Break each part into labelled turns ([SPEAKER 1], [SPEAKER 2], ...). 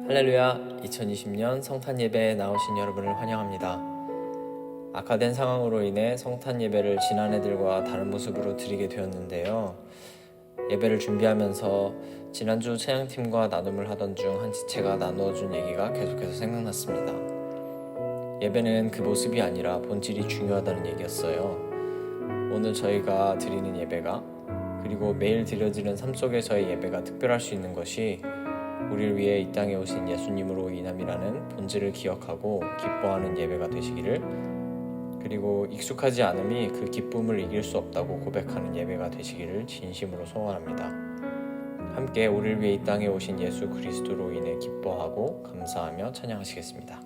[SPEAKER 1] 할렐루야, 2020년 성탄 예배에 나오신 여러분을 환영합니다. 악화된 상황으로 인해 성탄 예배를 지난해들과 다른 모습으로 드리게 되었는데요. 예배를 준비하면서 지난주 찬양팀과 나눔을 하던 중 한 지체가 나누어준 얘기가 계속해서 생각났습니다. 예배는 그 모습이 아니라 본질이 중요하다는 얘기였어요. 오늘 저희가 드리는 예배가, 그리고 매일 드려지는 삶 속에서의 예배가 특별할 수 있는 것이 우리를 위해 이 땅에 오신 예수님으로 인함이라는 본질을 기억하고 기뻐하는 예배가 되시기를, 그리고 익숙하지 않음이 그 기쁨을 이길 수 없다고 고백하는 예배가 되시기를 진심으로 소원합니다. 함께 우리를 위해 이 땅에 오신 예수 그리스도로 인해 기뻐하고 감사하며 찬양하시겠습니다.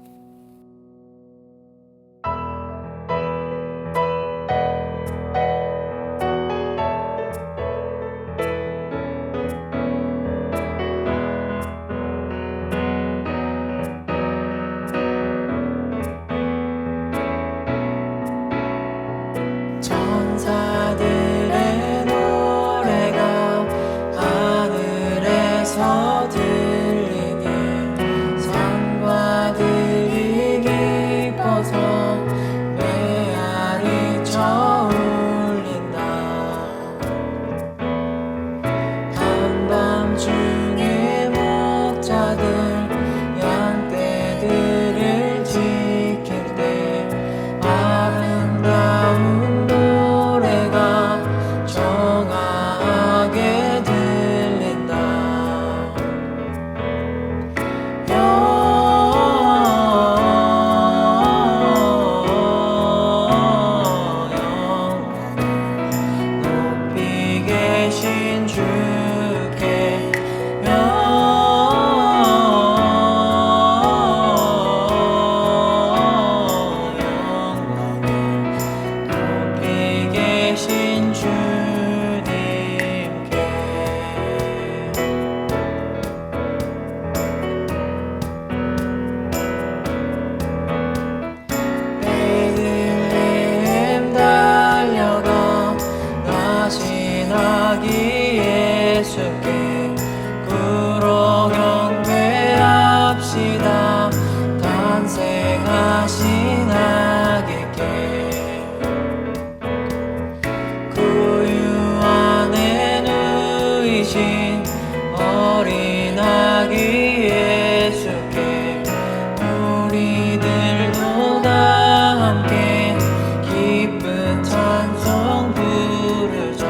[SPEAKER 2] 천사들의 노래가 하늘에서 들리니 성과들이 기뻐서 메아리쳐 울린다. 한밤중에 목자들 양떼들을 지킬 때 아름다운 정하게 들린다. 높이 계신 주께 높이 계신 베들레헴 달려가 나신 예수께 구로 경배합시다. 탄생하신 아기께 구유 안에 누이신 어린 아기 예수께 우리들도 다 함께 기쁜 찬송 부르자.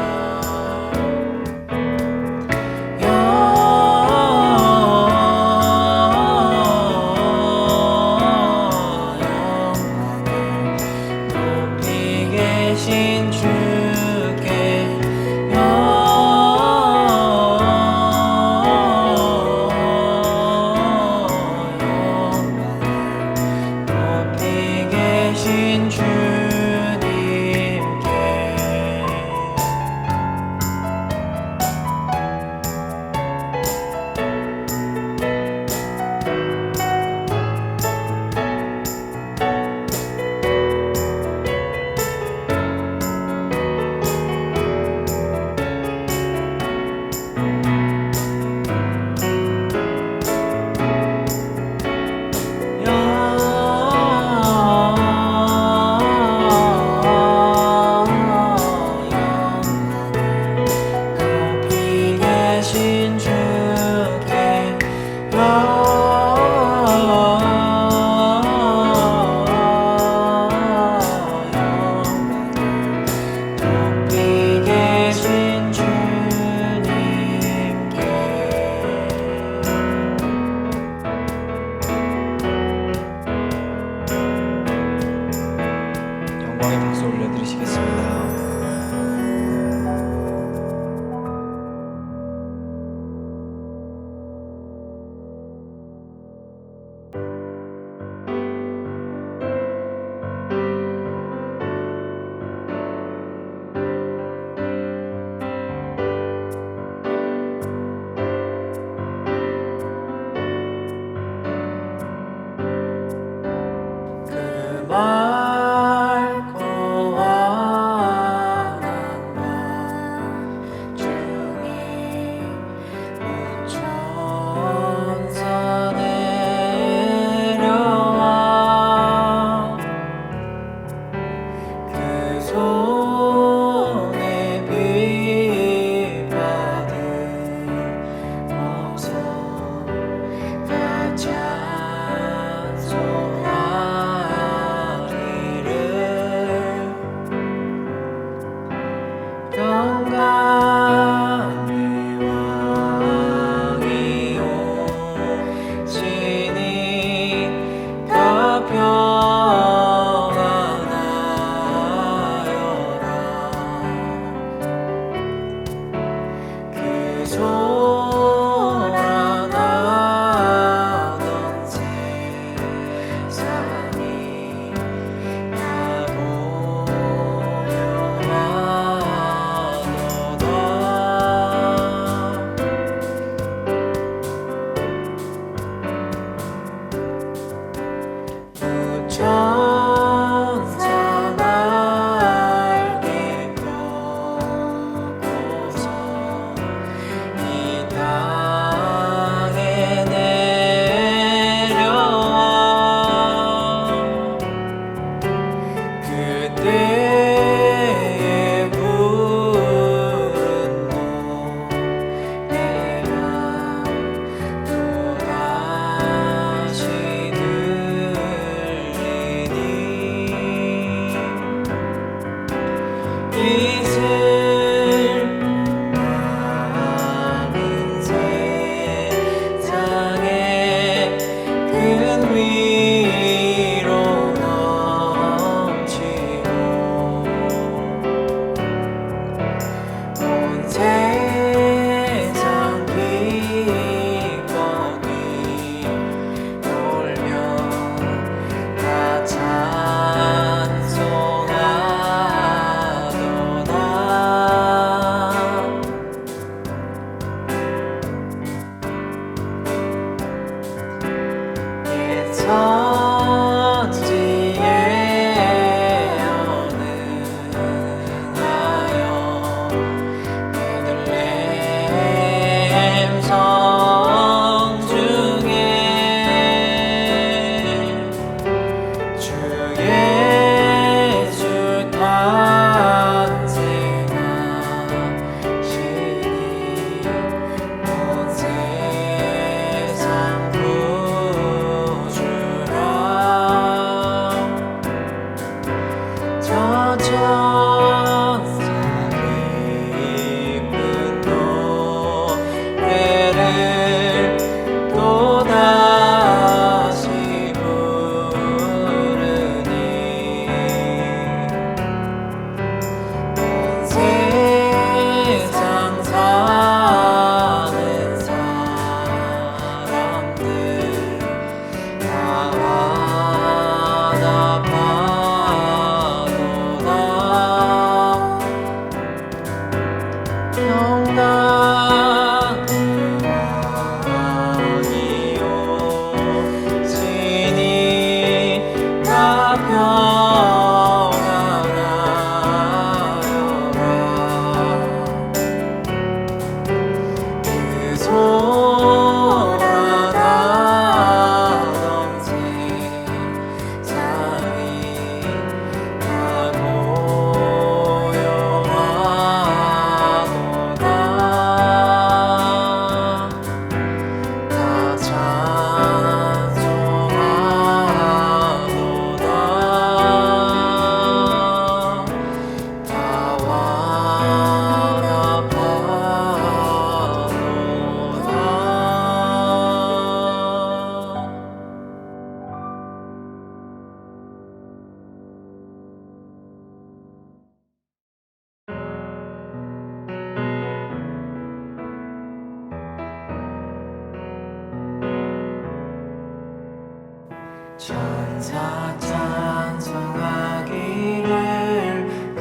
[SPEAKER 2] 천사 찬송하기를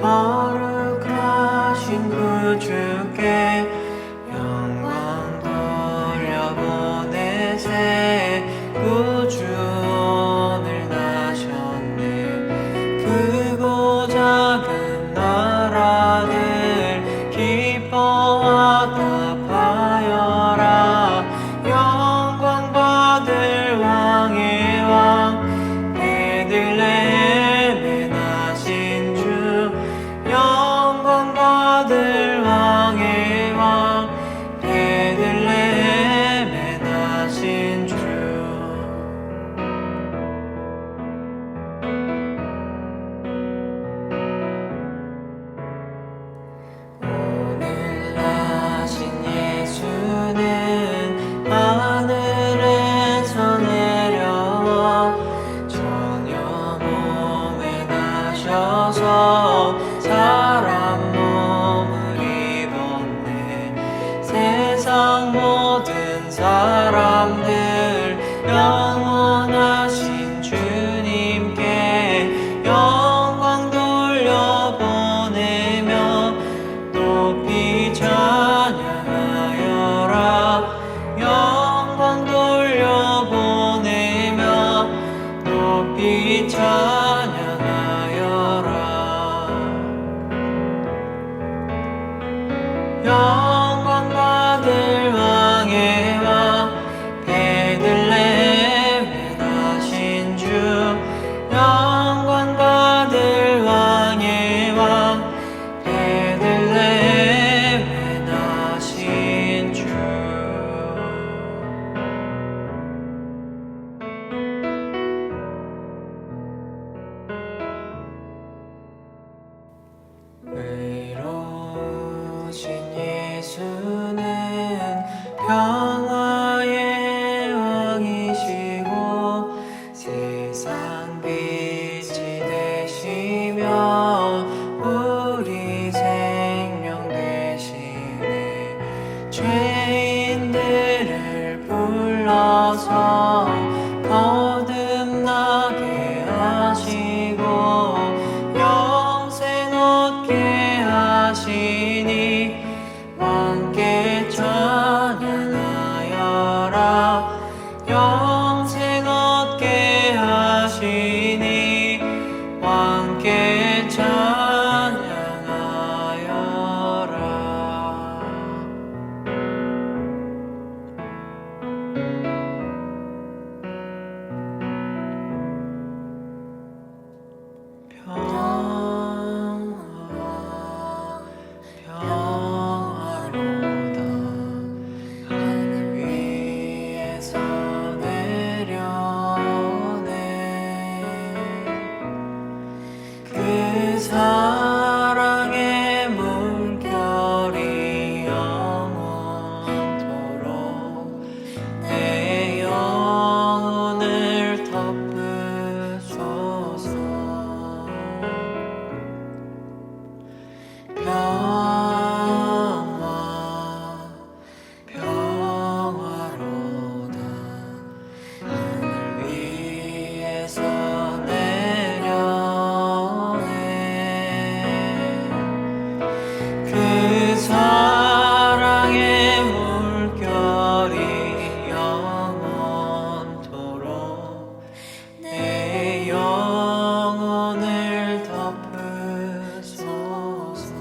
[SPEAKER 2] 거룩하신 구주께 영광 돌려보내세. 구주 오늘 나셨네. 크고 작은 나라들 기뻐하다 파여라. 영광 받을 왕의 왕 베들레헴에 나신 주. 영광 받을 왕의 왕 베들레헴에 나신 주. 오늘 나신 예수는 하늘에서 내려와 전혀 몸에 나셔서 사람 몸을 입었네. 세상 모든 사람들 영원하신 주님께 영광 돌려보내며 높이 찬양하여라. 영광 돌려보내며 높이 찬양하여라. 영광 받을 왕의 왕 베들레헴에 나신 주. 영광 받을 왕의 왕 베들레헴에 나신 주. 의로우신 예수는 평화의 왕이시고 세상 빛이 되시며 우리 생명 되시네. 죄인들을 불러서 거듭나게 하시고 영생 얻게 하시니 왕께 찬양하여라. 영생 얻게 하시니 왕께 찬양하여라. 평화로다 하늘 위에서 내려오네. 그 사랑의 물결이 영원토록 내 영혼을 덮으소서. 평화로다 하늘 위에서 내려오네. 그 사랑의 물결이 영원토록 내 영혼을 덮으소서.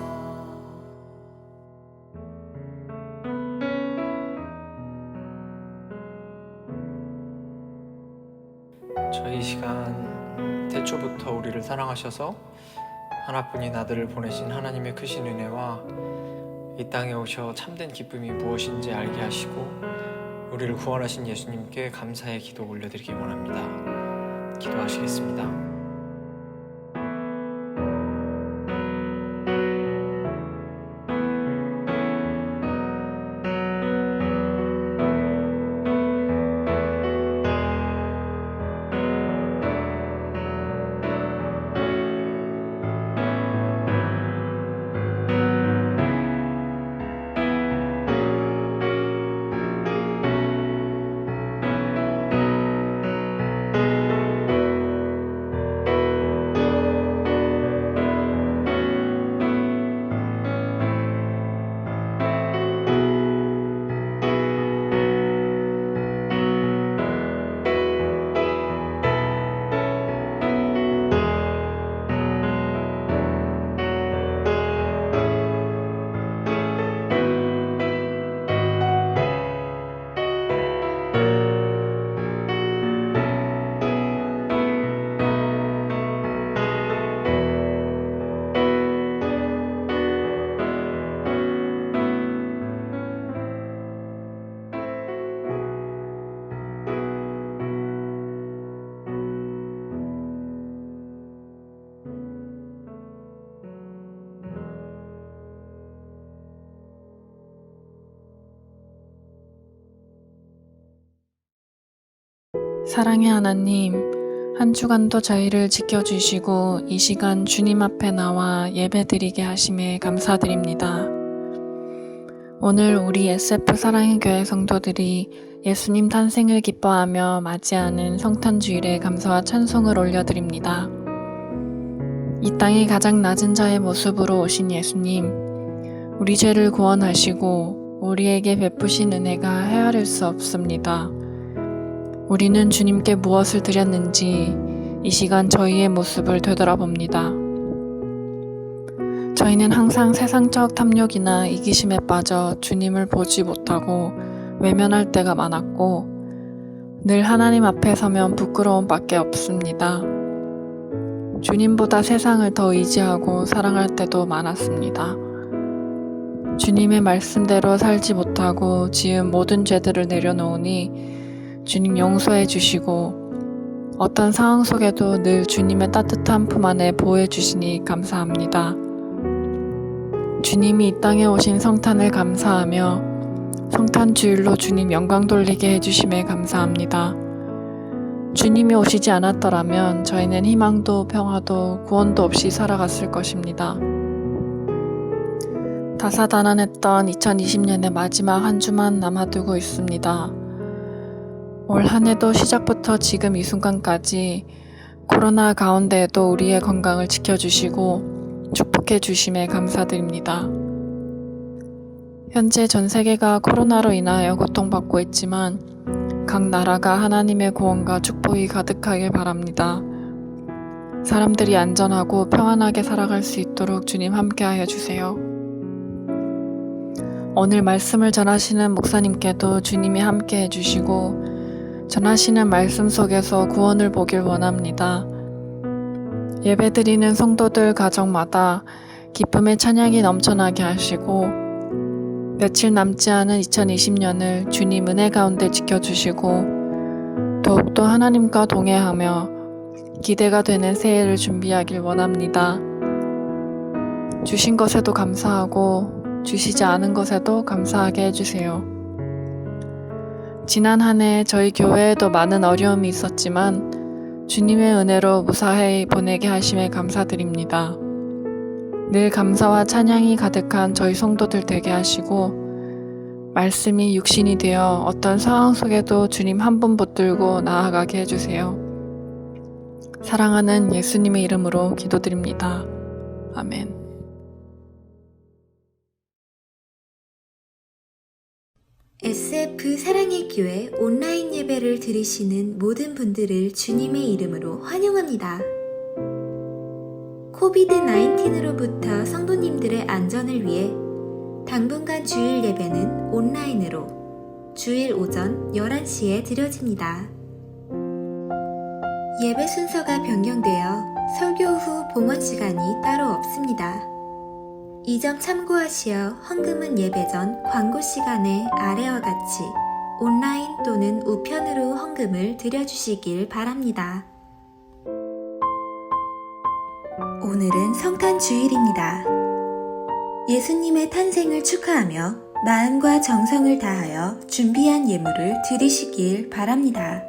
[SPEAKER 3] 저희 시간 태초부터 우리를 사랑하셔서 하나뿐인 아들을 보내신 하나님의 크신 은혜와 이 땅에 오셔 참된 기쁨이 무엇인지 알게 하시고 우리를 구원하신 예수님께 감사의 기도 올려드리기 원합니다. 기도하시겠습니다.
[SPEAKER 4] 사랑의 하나님, 한 주간도 저희를 지켜주시고 이 시간 주님 앞에 나와 예배드리게 하심에 감사드립니다. 오늘 우리 SF 사랑의 교회 성도들이 예수님 탄생을 기뻐하며 맞이하는 성탄주일에 감사와 찬송을 올려드립니다. 이 땅의 가장 낮은 자의 모습으로 오신 예수님, 우리 죄를 구원하시고 우리에게 베푸신 은혜가 헤아릴 수 없습니다. 우리는 주님께 무엇을 드렸는지 이 시간 저희의 모습을 되돌아봅니다. 저희는 항상 세상적 탐욕이나 이기심에 빠져 주님을 보지 못하고 외면할 때가 많았고 늘 하나님 앞에 서면 부끄러움 밖에 없습니다. 주님보다 세상을 더 의지하고 사랑할 때도 많았습니다. 주님의 말씀대로 살지 못하고 지은 모든 죄들을 내려놓으니 주님 용서해 주시고 어떤 상황 속에도 늘 주님의 따뜻한 품 안에 보호해 주시니 감사합니다. 주님이 이 땅에 오신 성탄을 감사하며 성탄 주일로 주님 영광 돌리게 해주심에 감사합니다. 주님이 오시지 않았더라면 저희는 희망도 평화도 구원도 없이 살아갔을 것입니다. 다사다난했던 2020년의 마지막 한 주만 남아두고 있습니다. 올 한 해도 시작부터 지금 이 순간까지 코로나 가운데에도 우리의 건강을 지켜주시고 축복해 주심에 감사드립니다. 현재 전 세계가 코로나로 인하여 고통받고 있지만 각 나라가 하나님의 구원과 축복이 가득하길 바랍니다. 사람들이 안전하고 평안하게 살아갈 수 있도록 주님 함께하여 주세요. 오늘 말씀을 전하시는 목사님께도 주님이 함께해 주시고 전하시는 말씀 속에서 구원을 보길 원합니다. 예배드리는 성도들 가정마다 기쁨의 찬양이 넘쳐나게 하시고 며칠 남지 않은 2020년을 주님 은혜 가운데 지켜주시고 더욱더 하나님과 동행하며 기대가 되는 새해를 준비하길 원합니다. 주신 것에도 감사하고 주시지 않은 것에도 감사하게 해주세요. 지난 한 해 저희 교회에도 많은 어려움이 있었지만 주님의 은혜로 무사히 보내게 하심에 감사드립니다. 늘 감사와 찬양이 가득한 저희 성도들 되게 하시고 말씀이 육신이 되어 어떤 상황 속에도 주님 한 분 붙들고 나아가게 해주세요. 사랑하는 예수님의 이름으로 기도드립니다. 아멘.
[SPEAKER 5] SF 사랑의 교회 온라인 예배를 들으시는 모든 분들을 주님의 이름으로 환영합니다. 코비드-19으로부터 성도님들의 안전을 위해 당분간 주일 예배는 온라인으로 주일 오전 11시에 드려집니다. 예배 순서가 변경되어 설교 후 봉헌 시간이 따로 없습니다. 이 점 참고하시어 헌금은 예배 전 광고 시간에 아래와 같이 온라인 또는 우편으로 헌금을 드려주시길 바랍니다. 오늘은 성탄 주일입니다. 예수님의 탄생을 축하하며 마음과 정성을 다하여 준비한 예물을 드리시길 바랍니다.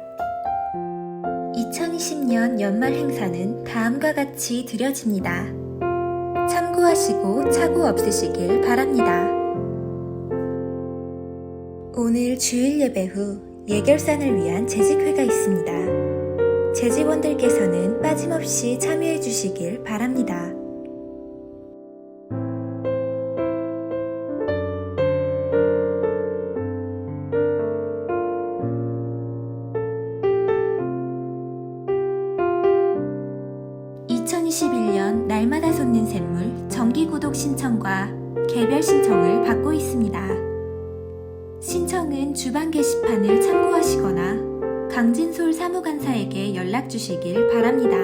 [SPEAKER 5] 2020년 연말 행사는 다음과 같이 드려집니다. 참고하시고 착오 없으시길 바랍니다. 오늘 주일 예배 후 예결산을 위한 재직회가 있습니다. 재직원들께서는 빠짐없이 참여해 주시길 바랍니다. (2021년) 날마다 솟는 샘물 정기구독 신청과 개별 신청을 받고 있습니다. 신청은 주방 게시판을 참고하시거나 강진솔 사무관사에게 연락 주시길 바랍니다.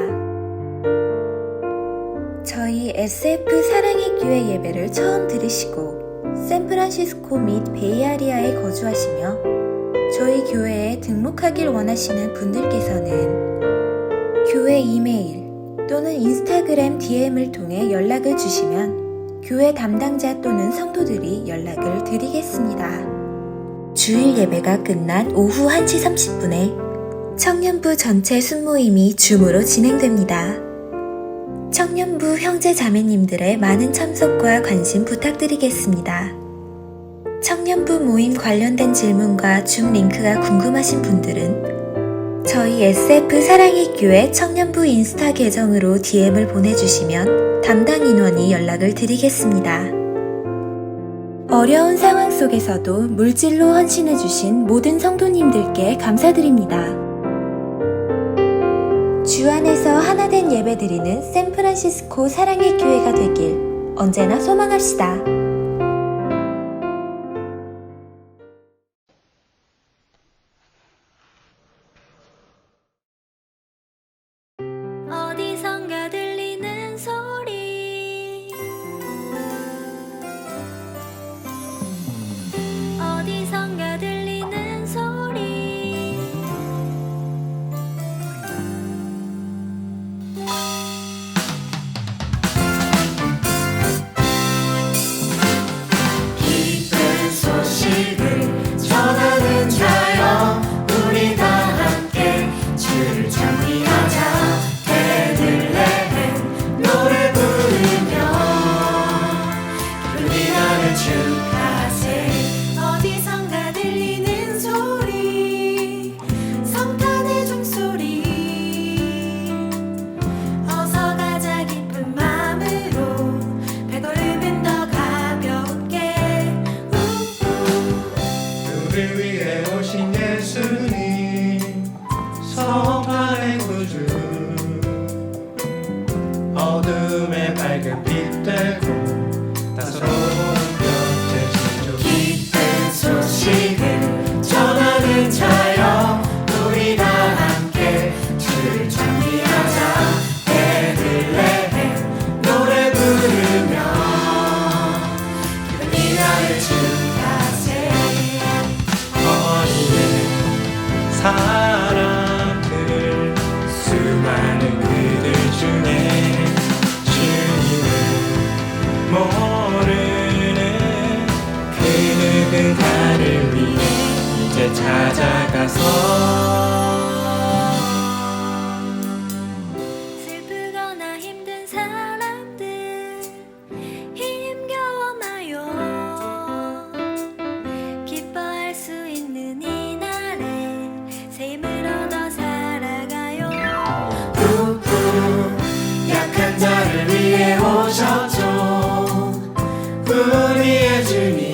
[SPEAKER 5] 저희 SF 사랑의 교회 예배를 처음 들으시고 샌프란시스코 및 베이아리아에 거주하시며 저희 교회에 등록하길 원하시는 분들께서는 교회 이메일 또는 인스타그램 DM을 통해 연락을 주시면 교회 담당자 또는 성도들이 연락을 드리겠습니다. 주일 예배가 끝난 오후 1시 30분에 청년부 전체 순모임이 줌으로 진행됩니다. 청년부 형제 자매님들의 많은 참석과 관심 부탁드리겠습니다. 청년부 모임 관련된 질문과 줌 링크가 궁금하신 분들은 저희 SF 사랑의 교회 청년부 인스타 계정으로 DM을 보내주시면 담당 인원이 연락을 드리겠습니다. 어려운 상황 속에서도 물질로 헌신해주신 모든 성도님들께 감사드립니다. 주 안에서 하나된 예배드리는 샌프란시스코 사랑의 교회가 되길 언제나 소망합시다. 어디선가 들리는 소리, 어디선가 들리는 소리.
[SPEAKER 2] 기쁜 소식을 전하는 자여 우리 다 함께 주를 찬미하자. 베들레헴 노래 부르며 기쁨이 나는 축하세.
[SPEAKER 5] 어디선가 들리는 소리, 성탄의 종소리. 어서 가자 기쁜 마음으로, 배걸음은 더 가볍게.
[SPEAKER 2] 우리 위해 오신 예수님 성탄의 구주, 어둠의 밝은 빛 되고 따사로운 곁에 지죠. 기쁜 소식을 전하는 자여 우리 다 함께 주를 찬미하자. 베들레헴 노래 부르며 기쁨이 나를 축하세. 어린의 사람들 수많은 그들 중에 주님을 모르는 그 누군가를 위해 이제 찾아가서
[SPEAKER 5] 슬프거나 힘든 사람들 힘겨워 마요. 기뻐할 수 있는 이날에 새 힘을 얻어 살아가요.
[SPEAKER 2] 우후 약한 자를 위해 오셨죠. 우리의 주님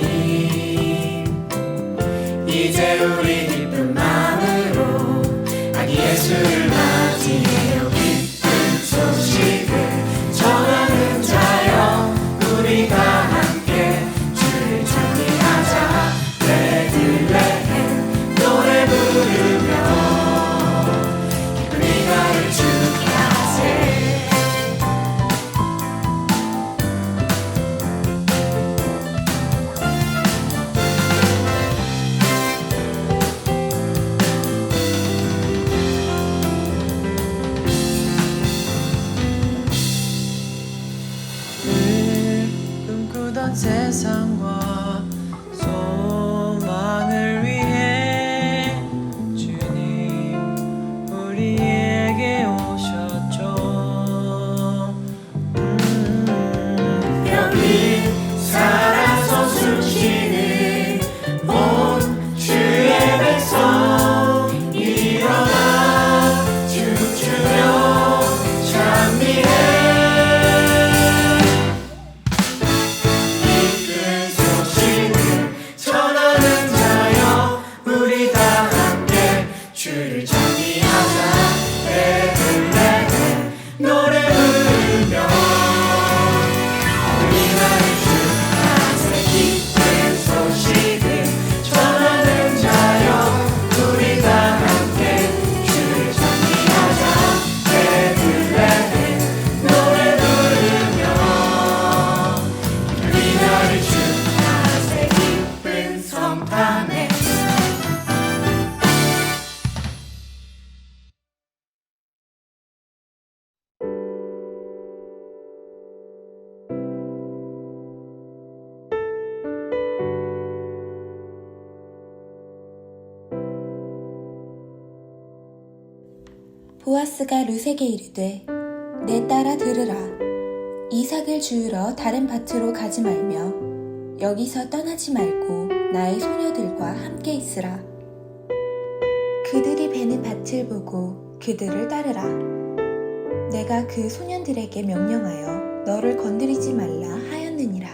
[SPEAKER 2] 이제 우리 기쁜 마음으로
[SPEAKER 5] 보아스가 룻에게 이르되 내 딸아 들으라. 이삭을 주우러 다른 밭으로 가지 말며 여기서 떠나지 말고 나의 소녀들과 함께 있으라. 그들이 베는 밭을 보고 그들을 따르라. 내가 그 소년들에게 명령하여 너를 건드리지 말라 하였느니라.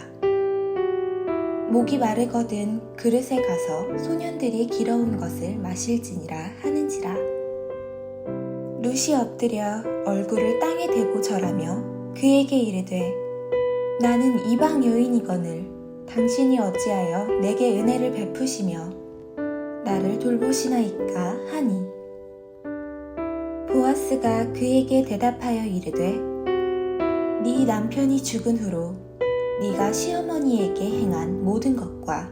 [SPEAKER 5] 목이 마르거든 그릇에 가서 소년들이 길어온 것을 마실지니라 하는지라. 룻이 엎드려 얼굴을 땅에 대고 절하며 그에게 이르되 나는 이방 여인이거늘 당신이 어찌하여 내게 은혜를 베푸시며 나를 돌보시나이까 하니 보아스가 그에게 대답하여 이르되 네 남편이 죽은 후로 네가 시어머니에게 행한 모든 것과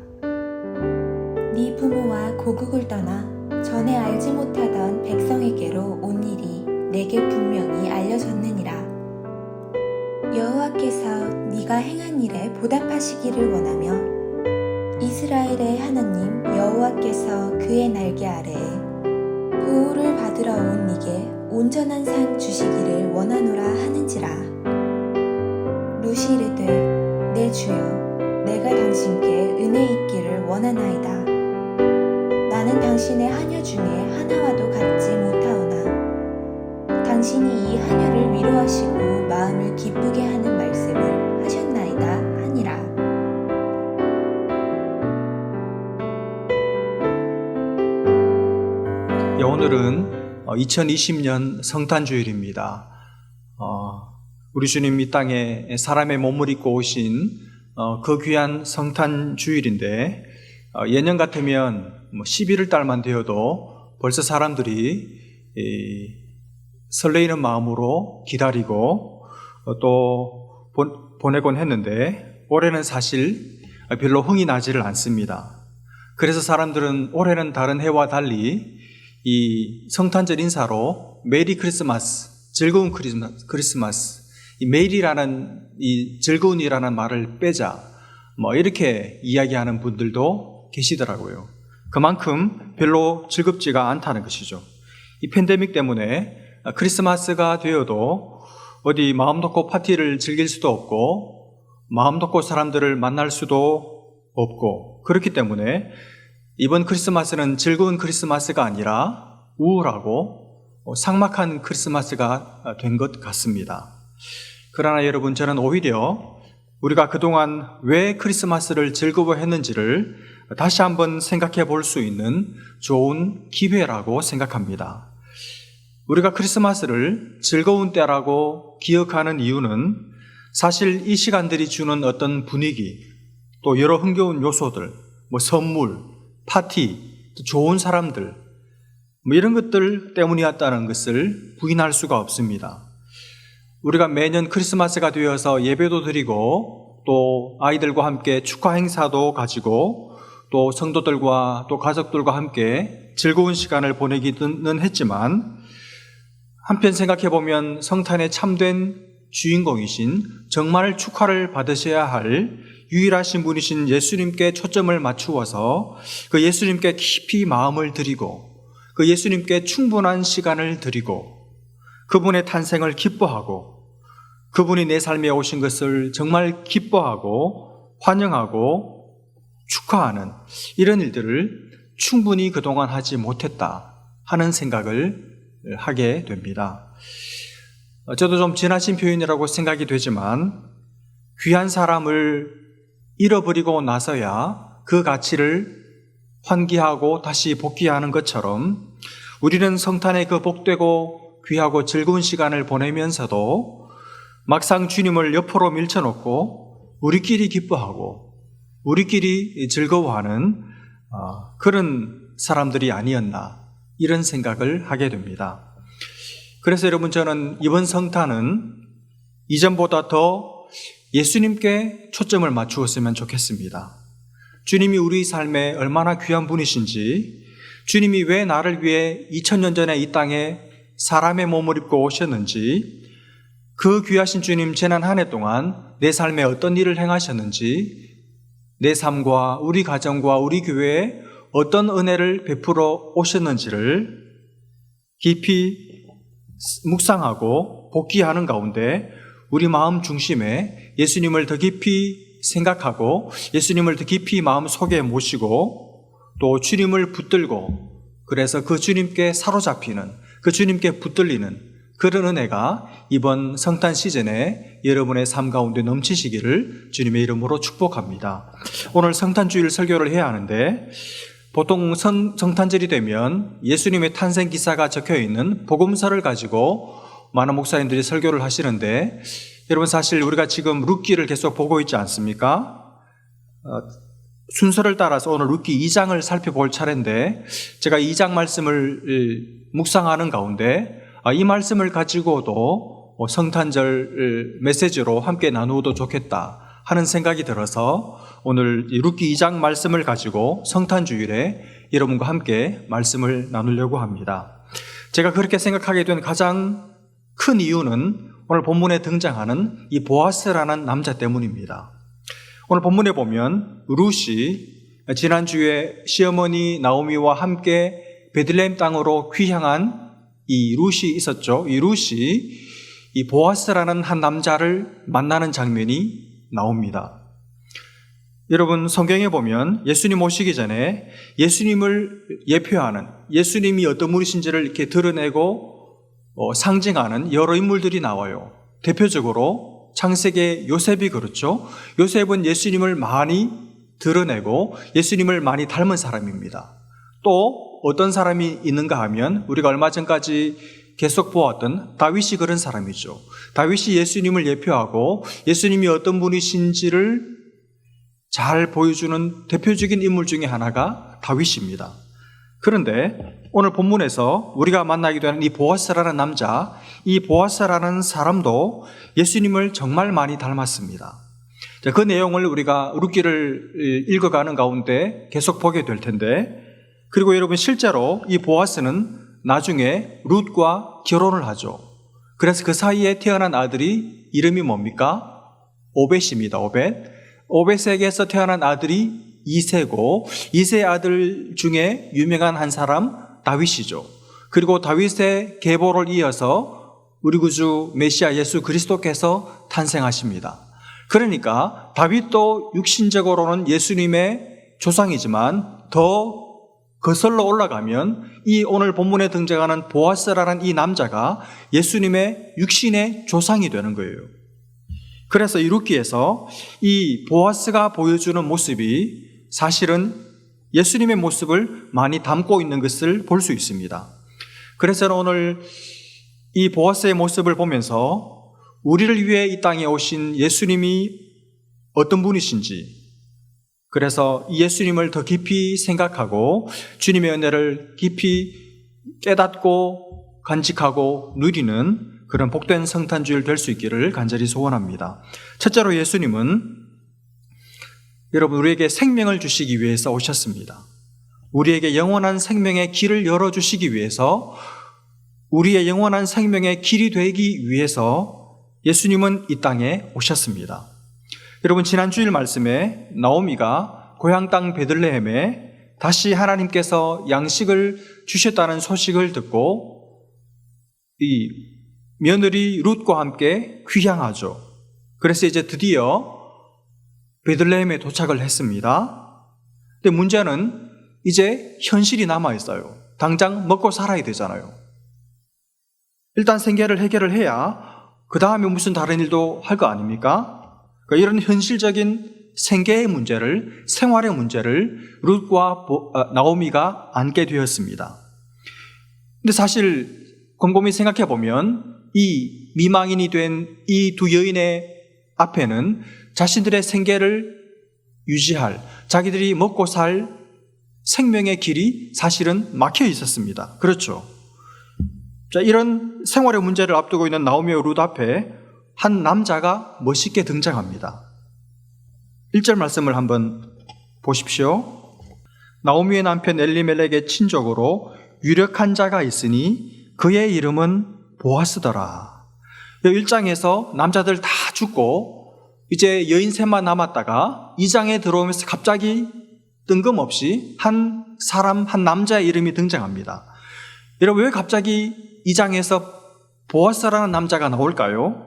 [SPEAKER 5] 네 부모와 고국을 떠나 전에 알지 못하던 백성에게로 온 일이 내게 분명히 알려졌느니라. 여호와께서 네가 행한 일에 보답하시기를 원하며 이스라엘의 하나님 여호와께서 그의 날개 아래에 보호를 받으러 온 네게 온전한 상 주시기를 원하노라 하는지라. 룻이 이르되 내 주여 내가 당신께 은혜 있기를 원하나이다. 나는 당신의 하녀 중에 하나와도 같지 못하오나 당신이 이 하녀를 위로하시고 마음을 기쁘게 하는 말씀을 하셨나이다 하니라.
[SPEAKER 6] 오늘은 2020년 성탄주일입니다. 우리 주님 이 땅에 사람의 몸을 입고 오신 그 귀한 성탄주일인데 예년 같으면 11월 달만 되어도 벌써 사람들이 설레이는 마음으로 기다리고 또 보내곤 했는데 올해는 사실 별로 흥이 나지를 않습니다. 그래서 사람들은 올해는 다른 해와 달리 이 성탄절 인사로 메리 크리스마스, 즐거운 크리스마스, 이 메리라는 이 즐거운이라는 말을 빼자 이렇게 이야기하는 분들도 계시더라고요. 그만큼 별로 즐겁지가 않다는 것이죠. 이 팬데믹 때문에 크리스마스가 되어도 어디 마음 놓고 파티를 즐길 수도 없고 마음 놓고 사람들을 만날 수도 없고 그렇기 때문에 이번 크리스마스는 즐거운 크리스마스가 아니라 우울하고 삭막한 크리스마스가 된 것 같습니다. 그러나 여러분, 저는 오히려 우리가 그동안 왜 크리스마스를 즐거워했는지를 다시 한번 생각해 볼 수 있는 좋은 기회라고 생각합니다. 우리가 크리스마스를 즐거운 때라고 기억하는 이유는 사실 이 시간들이 주는 어떤 분위기, 또 여러 흥겨운 요소들, 선물, 파티, 또 좋은 사람들, 이런 것들 때문이었다는 것을 부인할 수가 없습니다. 우리가 매년 크리스마스가 되어서 예배도 드리고 또 아이들과 함께 축하 행사도 가지고 또 성도들과 또 가족들과 함께 즐거운 시간을 보내기는 했지만 한편 생각해보면 성탄의 참된 주인공이신 정말 축하를 받으셔야 할 유일하신 분이신 예수님께 초점을 맞추어서 그 예수님께 깊이 마음을 드리고 그 예수님께 충분한 시간을 드리고 그분의 탄생을 기뻐하고 그분이 내 삶에 오신 것을 정말 기뻐하고 환영하고 축하하는 이런 일들을 충분히 그동안 하지 못했다 하는 생각을 하게 됩니다. 저도 좀 지나친 표현이라고 생각이 되지만 귀한 사람을 잃어버리고 나서야 그 가치를 환기하고 다시 복귀하는 것처럼 우리는 성탄의 그 복되고 귀하고 즐거운 시간을 보내면서도 막상 주님을 옆으로 밀쳐놓고 우리끼리 기뻐하고 우리끼리 즐거워하는 그런 사람들이 아니었나 이런 생각을 하게 됩니다. 그래서 여러분, 저는 이번 성탄은 이전보다 더 예수님께 초점을 맞추었으면 좋겠습니다. 주님이 우리 삶에 얼마나 귀한 분이신지, 주님이 왜 나를 위해 2000년 전에 이 땅에 사람의 몸을 입고 오셨는지, 그 귀하신 주님 지난 한 해 동안 내 삶에 어떤 일을 행하셨는지, 내 삶과 우리 가정과 우리 교회에 어떤 은혜를 베풀어 오셨는지를 깊이 묵상하고 복귀하는 가운데 우리 마음 중심에 예수님을 더 깊이 생각하고 예수님을 더 깊이 마음 속에 모시고 또 주님을 붙들고 그래서 그 주님께 사로잡히는 그 주님께 붙들리는 그런 은혜가 이번 성탄 시즌에 여러분의 삶 가운데 넘치시기를 주님의 이름으로 축복합니다. 오늘 성탄주일 설교를 해야 하는데 보통 성탄절이 되면 예수님의 탄생 기사가 적혀있는 복음서를 가지고 많은 목사님들이 설교를 하시는데 여러분 사실 우리가 지금 룻기를 계속 보고 있지 않습니까? 순서를 따라서 오늘 룻기 2장을 살펴볼 차례인데 제가 2장 말씀을 묵상하는 가운데 이 말씀을 가지고도 성탄절 메시지로 함께 나누어도 좋겠다 하는 생각이 들어서 오늘 룻기 2장 말씀을 가지고 성탄주일에 여러분과 함께 말씀을 나누려고 합니다. 제가 그렇게 생각하게 된 가장 큰 이유는 오늘 본문에 등장하는 이 보아스라는 남자 때문입니다. 오늘 본문에 보면 룻이 지난주에 시어머니 나오미와 함께 베들레헴 땅으로 귀향한 이 룻이 있었죠. 이 룻이 이 보아스라는 한 남자를 만나는 장면이 나옵니다. 여러분 성경에 보면 예수님 오시기 전에 예수님을 예표하는 예수님이 어떤 분이신지를 이렇게 드러내고 상징하는 여러 인물들이 나와요. 대표적으로 창세기 요셉이 그렇죠. 요셉은 예수님을 많이 드러내고 예수님을 많이 닮은 사람입니다. 또 어떤 사람이 있는가 하면 우리가 얼마 전까지 계속 보았던 다윗이 그런 사람이죠. 다윗이 예수님을 예표하고 예수님이 어떤 분이신지를 잘 보여주는 대표적인 인물 중에 하나가 다윗입니다. 그런데 오늘 본문에서 우리가 만나게 되는 이 보아스라는 남자, 이 보아스라는 사람도 예수님을 정말 많이 닮았습니다. 그 내용을 우리가 룻기를 읽어가는 가운데 계속 보게 될 텐데, 그리고 여러분 실제로 이 보아스는 나중에 룻과 결혼을 하죠. 그래서 그 사이에 태어난 아들이 이름이 뭡니까? 오벳입니다. 오벳에게서 태어난 아들이 이세고 이세의 아들 중에 유명한 한 사람 다윗이죠. 그리고 다윗의 계보를 이어서 우리 구주 메시아 예수 그리스도께서 탄생하십니다. 그러니까 다윗도 육신적으로는 예수님의 조상이지만 더 거슬러 올라가면 이 오늘 본문에 등장하는 보아스라는 이 남자가 예수님의 육신의 조상이 되는 거예요. 그래서 이 룻기에서 이 보아스가 보여주는 모습이 사실은 예수님의 모습을 많이 담고 있는 것을 볼 수 있습니다. 그래서 오늘 이 보아스의 모습을 보면서 우리를 위해 이 땅에 오신 예수님이 어떤 분이신지, 그래서 이 예수님을 더 깊이 생각하고 주님의 은혜를 깊이 깨닫고 간직하고 누리는 그런 복된 성탄주일 될 수 있기를 간절히 소원합니다. 첫째로 예수님은 여러분 우리에게 생명을 주시기 위해서 오셨습니다. 우리에게 영원한 생명의 길을 열어주시기 위해서, 우리의 영원한 생명의 길이 되기 위해서 예수님은 이 땅에 오셨습니다. 여러분 지난 주일 말씀에 나오미가 고향 땅 베들레헴에 다시 하나님께서 양식을 주셨다는 소식을 듣고 이 며느리 룻과 함께 귀향하죠. 그래서 이제 드디어 베들레헴에 도착을 했습니다. 근데 문제는 이제 현실이 남아있어요. 당장 먹고 살아야 되잖아요. 일단 생계를 해결을 해야 그 다음에 무슨 다른 일도 할 거 아닙니까? 그러니까 이런 현실적인 생계의 문제를, 생활의 문제를 룻과 나오미가 안게 되었습니다. 근데 사실 곰곰이 생각해 보면 이 미망인이 된 이 두 여인의 앞에는 자신들의 생계를 유지할, 자기들이 먹고 살 생명의 길이 사실은 막혀 있었습니다. 그렇죠. 자, 이런 생활의 문제를 앞두고 있는 나오미와 룻 앞에 한 남자가 멋있게 등장합니다. 1절 말씀을 한번 보십시오. 나오미의 남편 엘리멜렉의 친족으로 유력한 자가 있으니 그의 이름은 보아스더라. 1장에서 남자들 다 죽고 이제 여인 셋만 남았다가 2장에 들어오면서 갑자기 뜬금없이 한 사람, 한 남자의 이름이 등장합니다. 여러분 왜 갑자기 2장에서 보아스라는 남자가 나올까요?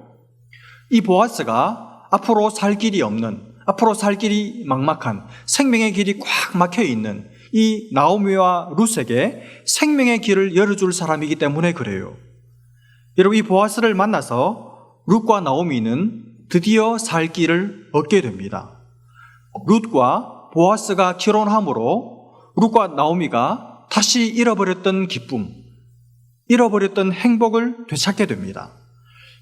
[SPEAKER 6] 이 보아스가 앞으로 살 길이 없는, 앞으로 살 길이 막막한, 생명의 길이 꽉 막혀 있는 이 나오미와 룻에게 생명의 길을 열어줄 사람이기 때문에 그래요. 여러분, 이 보아스를 만나서 룻과 나오미는 드디어 살 길을 얻게 됩니다. 룻과 보아스가 결혼함으로 룻과 나오미가 다시 잃어버렸던 기쁨, 잃어버렸던 행복을 되찾게 됩니다.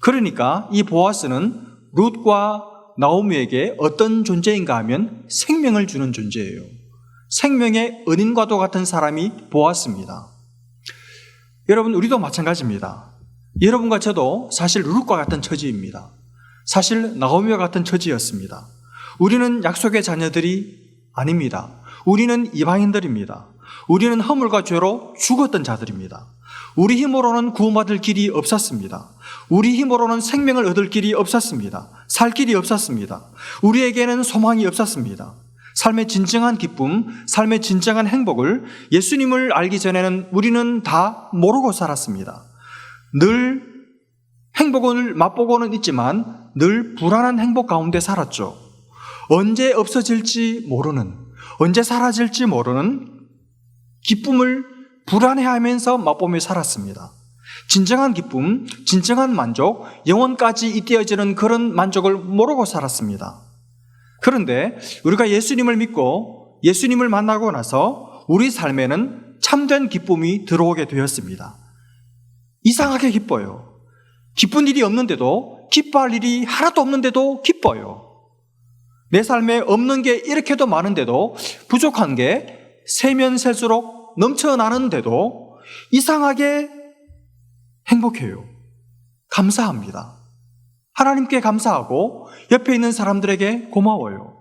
[SPEAKER 6] 그러니까 이 보아스는 룻과 나오미에게 어떤 존재인가 하면 생명을 주는 존재예요. 생명의 은인과도 같은 사람이 보아스입니다. 여러분, 우리도 마찬가지입니다. 여러분과 저도 사실 룻과 같은 처지입니다. 사실 나오미와 같은 처지였습니다. 우리는 약속의 자녀들이 아닙니다. 우리는 이방인들입니다. 우리는 허물과 죄로 죽었던 자들입니다. 우리 힘으로는 구원받을 길이 없었습니다. 우리 힘으로는 생명을 얻을 길이 없었습니다. 살 길이 없었습니다. 우리에게는 소망이 없었습니다. 삶의 진정한 기쁨, 삶의 진정한 행복을 예수님을 알기 전에는 우리는 다 모르고 살았습니다. 늘 행복을 맛보고는 있지만 늘 불안한 행복 가운데 살았죠. 언제 없어질지 모르는, 언제 사라질지 모르는 기쁨을 불안해하면서 맛보며 살았습니다. 진정한 기쁨, 진정한 만족, 영원까지 잇대어지는 그런 만족을 모르고 살았습니다. 그런데 우리가 예수님을 믿고 예수님을 만나고 나서 우리 삶에는 참된 기쁨이 들어오게 되었습니다. 이상하게 기뻐요. 기쁜 일이 없는데도, 기뻐할 일이 하나도 없는데도 기뻐요. 내 삶에 없는 게 이렇게도 많은데도, 부족한 게 세면 셀수록 넘쳐나는데도 이상하게 행복해요. 감사합니다. 하나님께 감사하고 옆에 있는 사람들에게 고마워요.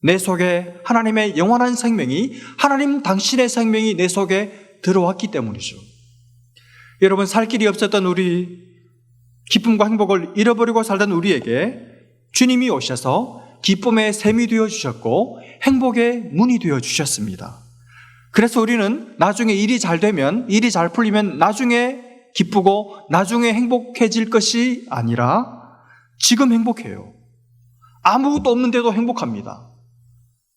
[SPEAKER 6] 내 속에 하나님의 영원한 생명이, 하나님 당신의 생명이 내 속에 들어왔기 때문이죠. 여러분, 살 길이 없었던 우리, 기쁨과 행복을 잃어버리고 살던 우리에게 주님이 오셔서 기쁨의 샘이 되어주셨고 행복의 문이 되어주셨습니다. 그래서 우리는 나중에 일이 잘 되면, 일이 잘 풀리면 나중에 기쁘고 나중에 행복해질 것이 아니라 지금 행복해요. 아무것도 없는데도 행복합니다.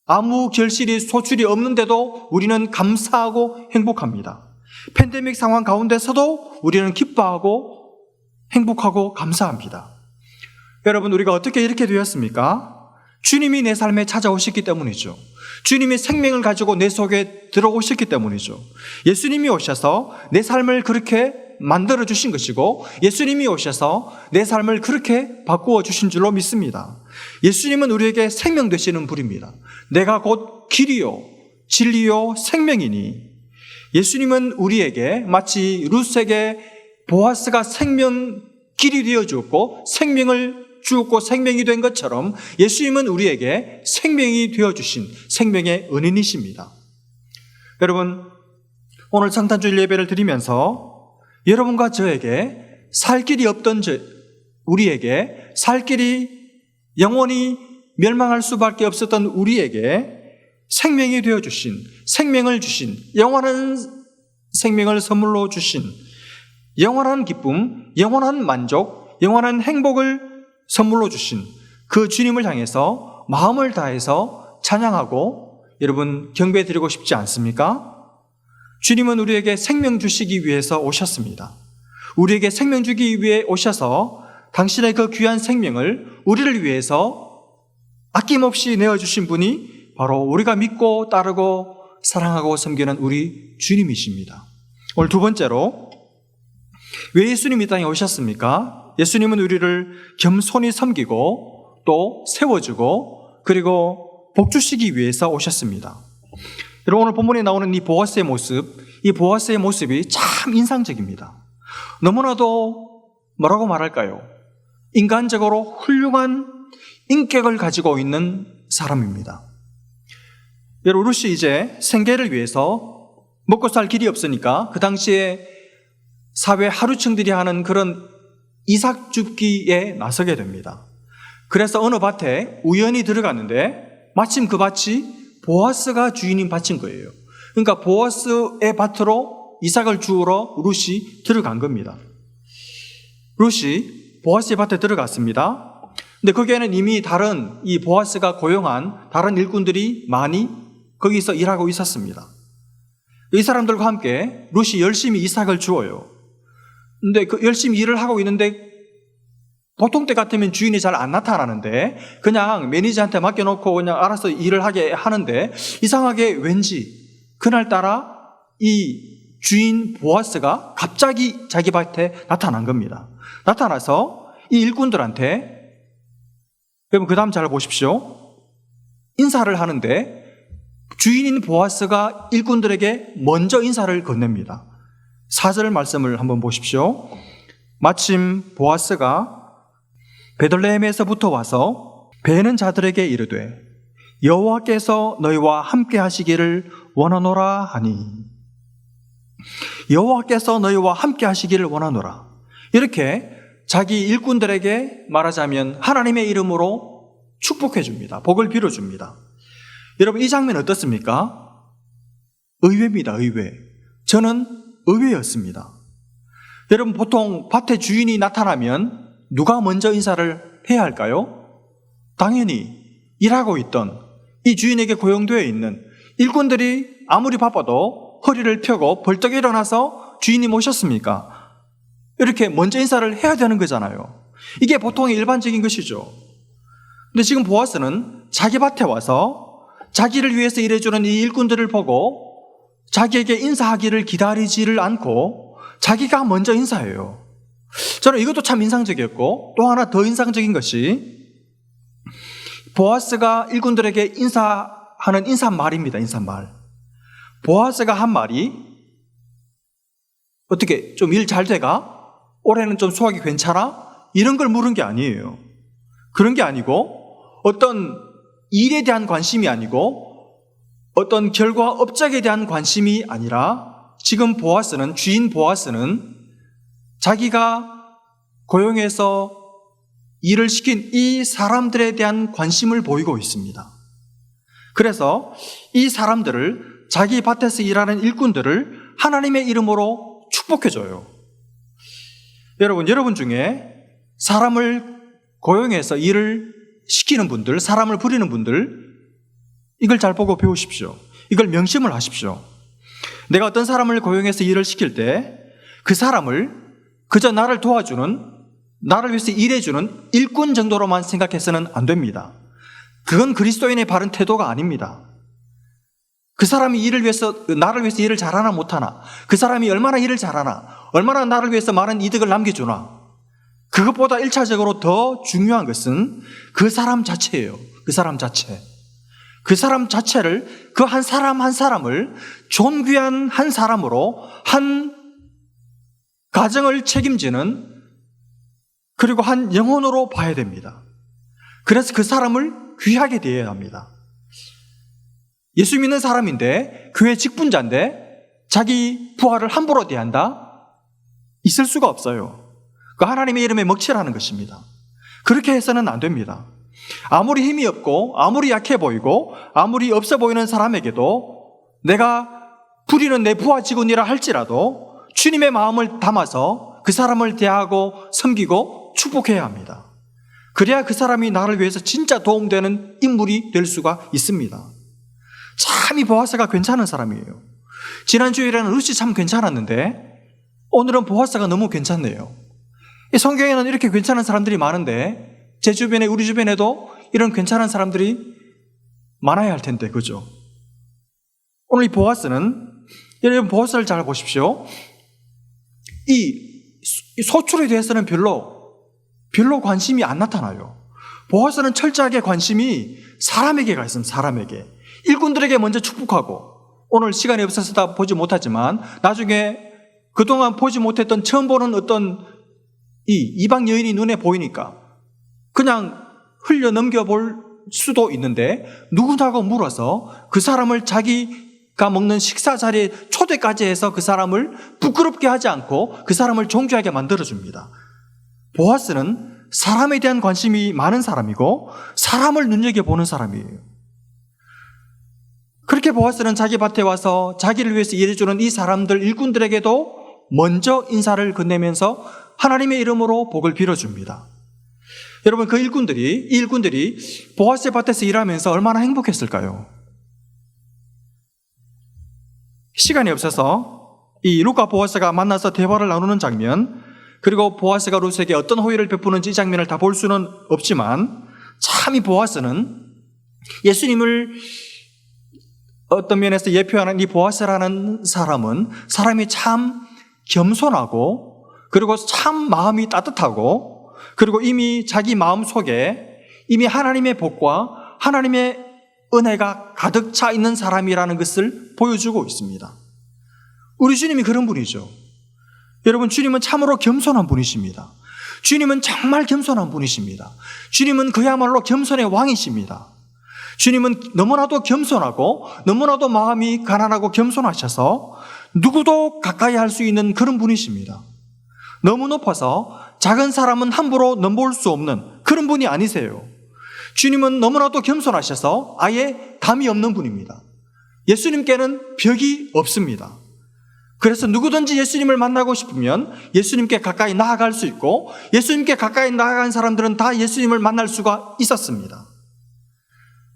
[SPEAKER 6] 아무 결실이, 소출이 없는데도 우리는 감사하고 행복합니다. 팬데믹 상황 가운데서도 우리는 기뻐하고 행복하고 감사합니다. 여러분, 우리가 어떻게 이렇게 되었습니까? 주님이 내 삶에 찾아오셨기 때문이죠. 주님이 생명을 가지고 내 속에 들어오셨기 때문이죠. 예수님이 오셔서 내 삶을 그렇게 만들어 주신 것이고, 예수님이 오셔서 내 삶을 그렇게 바꾸어 주신 줄로 믿습니다. 예수님은 우리에게 생명 되시는 분입니다. 내가 곧 길이요 진리요 생명이니, 예수님은 우리에게 마치 룻에게 보아스가 생명 길이 되어 주었고 생명을 주었고 생명이 된 것처럼 예수님은 우리에게 생명이 되어주신 생명의 은인이십니다. 여러분, 오늘 성탄주일 예배를 드리면서 여러분과 저에게 살 길이 없던 우리에게, 살 길이 영원히 멸망할 수밖에 없었던 우리에게 생명이 되어주신, 생명을 주신, 영원한 생명을 선물로 주신, 영원한 기쁨, 영원한 만족, 영원한 행복을 선물로 주신 그 주님을 향해서 마음을 다해서 찬양하고 여러분 경배드리고 싶지 않습니까? 주님은 우리에게 생명 주시기 위해서 오셨습니다. 우리에게 생명 주기 위해 오셔서 당신의 그 귀한 생명을 우리를 위해서 아낌없이 내어주신 분이 바로 우리가 믿고 따르고 사랑하고 섬기는 우리 주님이십니다. 오늘 두 번째로, 왜 예수님이 이 땅에 오셨습니까? 예수님은 우리를 겸손히 섬기고 또 세워주고 그리고 복주시기 위해서 오셨습니다. 여러분, 오늘 본문에 나오는 이 보아스의 모습, 이 보아스의 모습이 참 인상적입니다. 너무나도 뭐라고 말할까요? 인간적으로 훌륭한 인격을 가지고 있는 사람입니다. 여러분, 룻이 이제 생계를 위해서 먹고 살 길이 없으니까 그 당시에 사회 하루층들이 하는 그런 이삭 줍기에 나서게 됩니다. 그래서 어느 밭에 우연히 들어갔는데 마침 그 밭이 보아스가 주인인 밭인 거예요. 그러니까 보아스의 밭으로 이삭을 주우러 룻이 들어간 겁니다. 룻이 보아스의 밭에 들어갔습니다. 근데 거기에는 이미 다른 이 보아스가 고용한 다른 일꾼들이 많이 거기서 일하고 있었습니다. 이 사람들과 함께 룻이 열심히 이삭을 주어요. 근데 그 열심히 일을 하고 있는데 보통 때 같으면 주인이 잘 안 나타나는데 그냥 매니저한테 맡겨놓고 그냥 알아서 일을 하게 하는데 이상하게 왠지 그날따라 이 주인 보아스가 갑자기 자기 밭에 나타난 겁니다. 나타나서 이 일꾼들한테, 여러분 그 다음 잘 보십시오. 인사를 하는데 주인인 보아스가 일꾼들에게 먼저 인사를 건넵니다. 4절 말씀을 한번 보십시오. 마침 보아스가 베들레헴에서부터 와서 베는 자들에게 이르되 여호와께서 너희와 함께 하시기를 원하노라 하니, 여호와께서 너희와 함께 하시기를 원하노라, 이렇게 자기 일꾼들에게 말하자면 하나님의 이름으로 축복해 줍니다. 복을 빌어 줍니다. 여러분 이 장면 어떻습니까? 의외입니다. 의외. 저는 의외였습니다. 여러분 보통 밭의 주인이 나타나면 누가 먼저 인사를 해야 할까요? 당연히 일하고 있던 이 주인에게 고용되어 있는 일꾼들이 아무리 바빠도 허리를 펴고 벌떡 일어나서 주인이 모셨습니까? 이렇게 먼저 인사를 해야 되는 거잖아요. 이게 보통의 일반적인 것이죠. 근데 지금 보아스는 자기 밭에 와서 자기를 위해서 일해주는 이 일꾼들을 보고 자기에게 인사하기를 기다리지를 않고 자기가 먼저 인사해요. 저는 이것도 참 인상적이었고, 또 하나 더 인상적인 것이 보아스가 일꾼들에게 인사하는 인사말입니다. 인사말. 보아스가 한 말이 어떻게 좀 일 잘 돼가? 올해는 좀 수확이 괜찮아? 이런 걸 물은 게 아니에요. 그런 게 아니고 어떤 일에 대한 관심이 아니고 어떤 결과 업적에 대한 관심이 아니라 지금 보아스는, 주인 보아스는 자기가 고용해서 일을 시킨 이 사람들에 대한 관심을 보이고 있습니다. 그래서 이 사람들을, 자기 밭에서 일하는 일꾼들을 하나님의 이름으로 축복해줘요. 여러분 중에 사람을 고용해서 일을 시키는 분들, 사람을 부리는 분들, 이걸 잘 보고 배우십시오. 이걸 명심을 하십시오. 내가 어떤 사람을 고용해서 일을 시킬 때 그 사람을 그저 나를 도와주는, 나를 위해서 일해주는 일꾼 정도로만 생각해서는 안 됩니다. 그건 그리스도인의 바른 태도가 아닙니다. 그 사람이 나를 위해서 일을 잘하나 못하나, 그 사람이 얼마나 일을 잘하나, 얼마나 나를 위해서 많은 이득을 남겨주나, 그것보다 1차적으로 더 중요한 것은 그 사람 자체예요. 그 사람 자체. 그 사람 자체를, 그 한 사람 한 사람을 존귀한 한 사람으로, 한 가정을 책임지는, 그리고 한 영혼으로 봐야 됩니다. 그래서 그 사람을 귀하게 대해야 합니다. 예수 믿는 사람인데, 교회 직분자인데 자기 부하를 함부로 대한다? 있을 수가 없어요. 그 하나님의 이름에 먹칠하는 것입니다. 그렇게 해서는 안 됩니다. 아무리 힘이 없고 아무리 약해 보이고 아무리 없어 보이는 사람에게도 내가 부리는 내 부하 직원이라 할지라도 주님의 마음을 담아서 그 사람을 대하고 섬기고 축복해야 합니다. 그래야 그 사람이 나를 위해서 진짜 도움되는 인물이 될 수가 있습니다. 참 이 보아스가 괜찮은 사람이에요. 지난 주일에는 룻이 참 괜찮았는데 오늘은 보아스가 너무 괜찮네요. 이 성경에는 이렇게 괜찮은 사람들이 많은데 제 주변에, 우리 주변에도 이런 괜찮은 사람들이 많아야 할 텐데, 그죠? 오늘 이 보아스는, 여러분 보아스를 잘 보십시오. 이 소출에 대해서는 별로 관심이 안 나타나요. 보아스는 철저하게 관심이 사람에게 가 있습니다. 사람에게. 일꾼들에게 먼저 축복하고, 오늘 시간이 없어서 다 보지 못하지만 나중에 그동안 보지 못했던, 처음 보는 어떤 이 이방 여인이 눈에 보이니까 그냥 흘려 넘겨볼 수도 있는데 누구냐고 물어서 그 사람을 자기가 먹는 식사 자리에 초대까지 해서 그 사람을 부끄럽게 하지 않고 그 사람을 존귀하게 만들어줍니다. 보아스는 사람에 대한 관심이 많은 사람이고 사람을 눈여겨보는 사람이에요. 그렇게 보아스는 자기 밭에 와서 자기를 위해서 일해주는 이 사람들, 일꾼들에게도 먼저 인사를 건네면서 하나님의 이름으로 복을 빌어줍니다. 여러분, 이 일꾼들이 보아스의 밭에서 일하면서 얼마나 행복했을까요? 시간이 없어서 이 룻과 보아스가 만나서 대화를 나누는 장면, 그리고 보아스가 룻에게 어떤 호의를 베푸는지 이 장면을 다 볼 수는 없지만, 참 이 보아스는 예수님을 어떤 면에서 예표하는 이 보아스라는 사람이 참 겸손하고, 그리고 참 마음이 따뜻하고, 그리고 이미 자기 마음 속에 이미 하나님의 복과 하나님의 은혜가 가득 차 있는 사람이라는 것을 보여주고 있습니다. 우리 주님이 그런 분이죠. 여러분, 주님은 참으로 겸손한 분이십니다. 주님은 정말 겸손한 분이십니다. 주님은 그야말로 겸손의 왕이십니다. 주님은 너무나도 겸손하고 너무나도 마음이 가난하고 겸손하셔서 누구도 가까이 할 수 있는 그런 분이십니다. 너무 높아서 작은 사람은 함부로 넘볼 수 없는 그런 분이 아니세요. 주님은 너무나도 겸손하셔서 아예 담이 없는 분입니다. 예수님께는 벽이 없습니다. 그래서 누구든지 예수님을 만나고 싶으면 예수님께 가까이 나아갈 수 있고, 예수님께 가까이 나아간 사람들은 다 예수님을 만날 수가 있었습니다.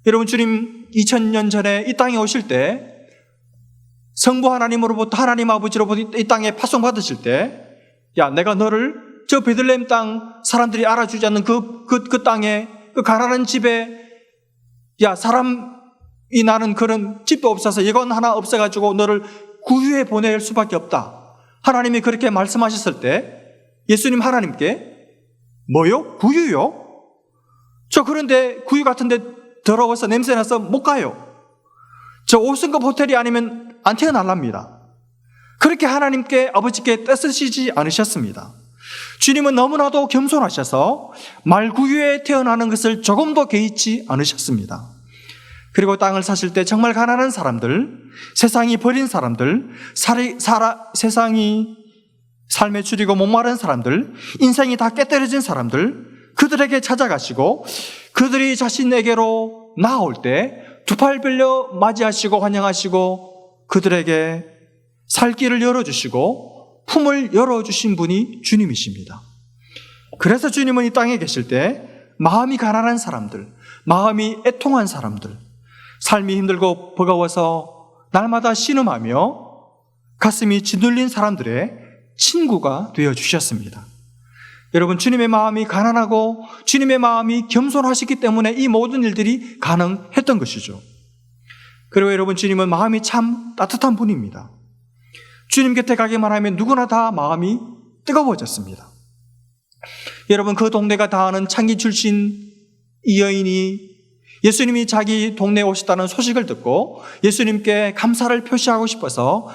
[SPEAKER 6] 여러분, 주님 2000년 전에 이 땅에 오실 때 성부 하나님으로부터 하나님 아버지로부터 이 땅에 파송받으실 때, 야, 내가 너를 저 베들레헴 땅 사람들이 알아주지 않는 그 땅에, 그 가난한 집에, 야, 사람이 나는 그런 집도 없어서 예건 하나 없어가지고 너를 구유에 보낼 수밖에 없다. 하나님이 그렇게 말씀하셨을 때 예수님 하나님께, 뭐요? 구유요? 저 그런데 구유 같은데 더러워서 냄새나서 못 가요. 저 5성급 호텔이 아니면 안 태어날랍니다. 그렇게 하나님께, 아버지께 떼쓰시지 않으셨습니다. 주님은 너무나도 겸손하셔서 말구유에 태어나는 것을 조금도 개의치 않으셨습니다. 그리고 땅을 사실 때 정말 가난한 사람들, 세상이 버린 사람들, 세상이 삶에 줄이고 목마른 사람들, 인생이 다 깨뜨려진 사람들, 그들에게 찾아가시고 그들이 자신에게로 나아올 때 두 팔 벌려 맞이하시고 환영하시고 그들에게 살 길을 열어주시고 품을 열어주신 분이 주님이십니다. 그래서 주님은 이 땅에 계실 때 마음이 가난한 사람들, 마음이 애통한 사람들, 삶이 힘들고 버거워서 날마다 신음하며 가슴이 짓눌린 사람들의 친구가 되어주셨습니다. 여러분, 주님의 마음이 가난하고 주님의 마음이 겸손하시기 때문에 이 모든 일들이 가능했던 것이죠. 그리고 여러분, 주님은 마음이 참 따뜻한 분입니다. 주님 곁에 가기만 하면 누구나 다 마음이 뜨거워졌습니다. 여러분, 그 동네가 다 아는 창기 출신 이 여인이 예수님이 자기 동네에 오셨다는 소식을 듣고 예수님께 감사를 표시하고 싶어서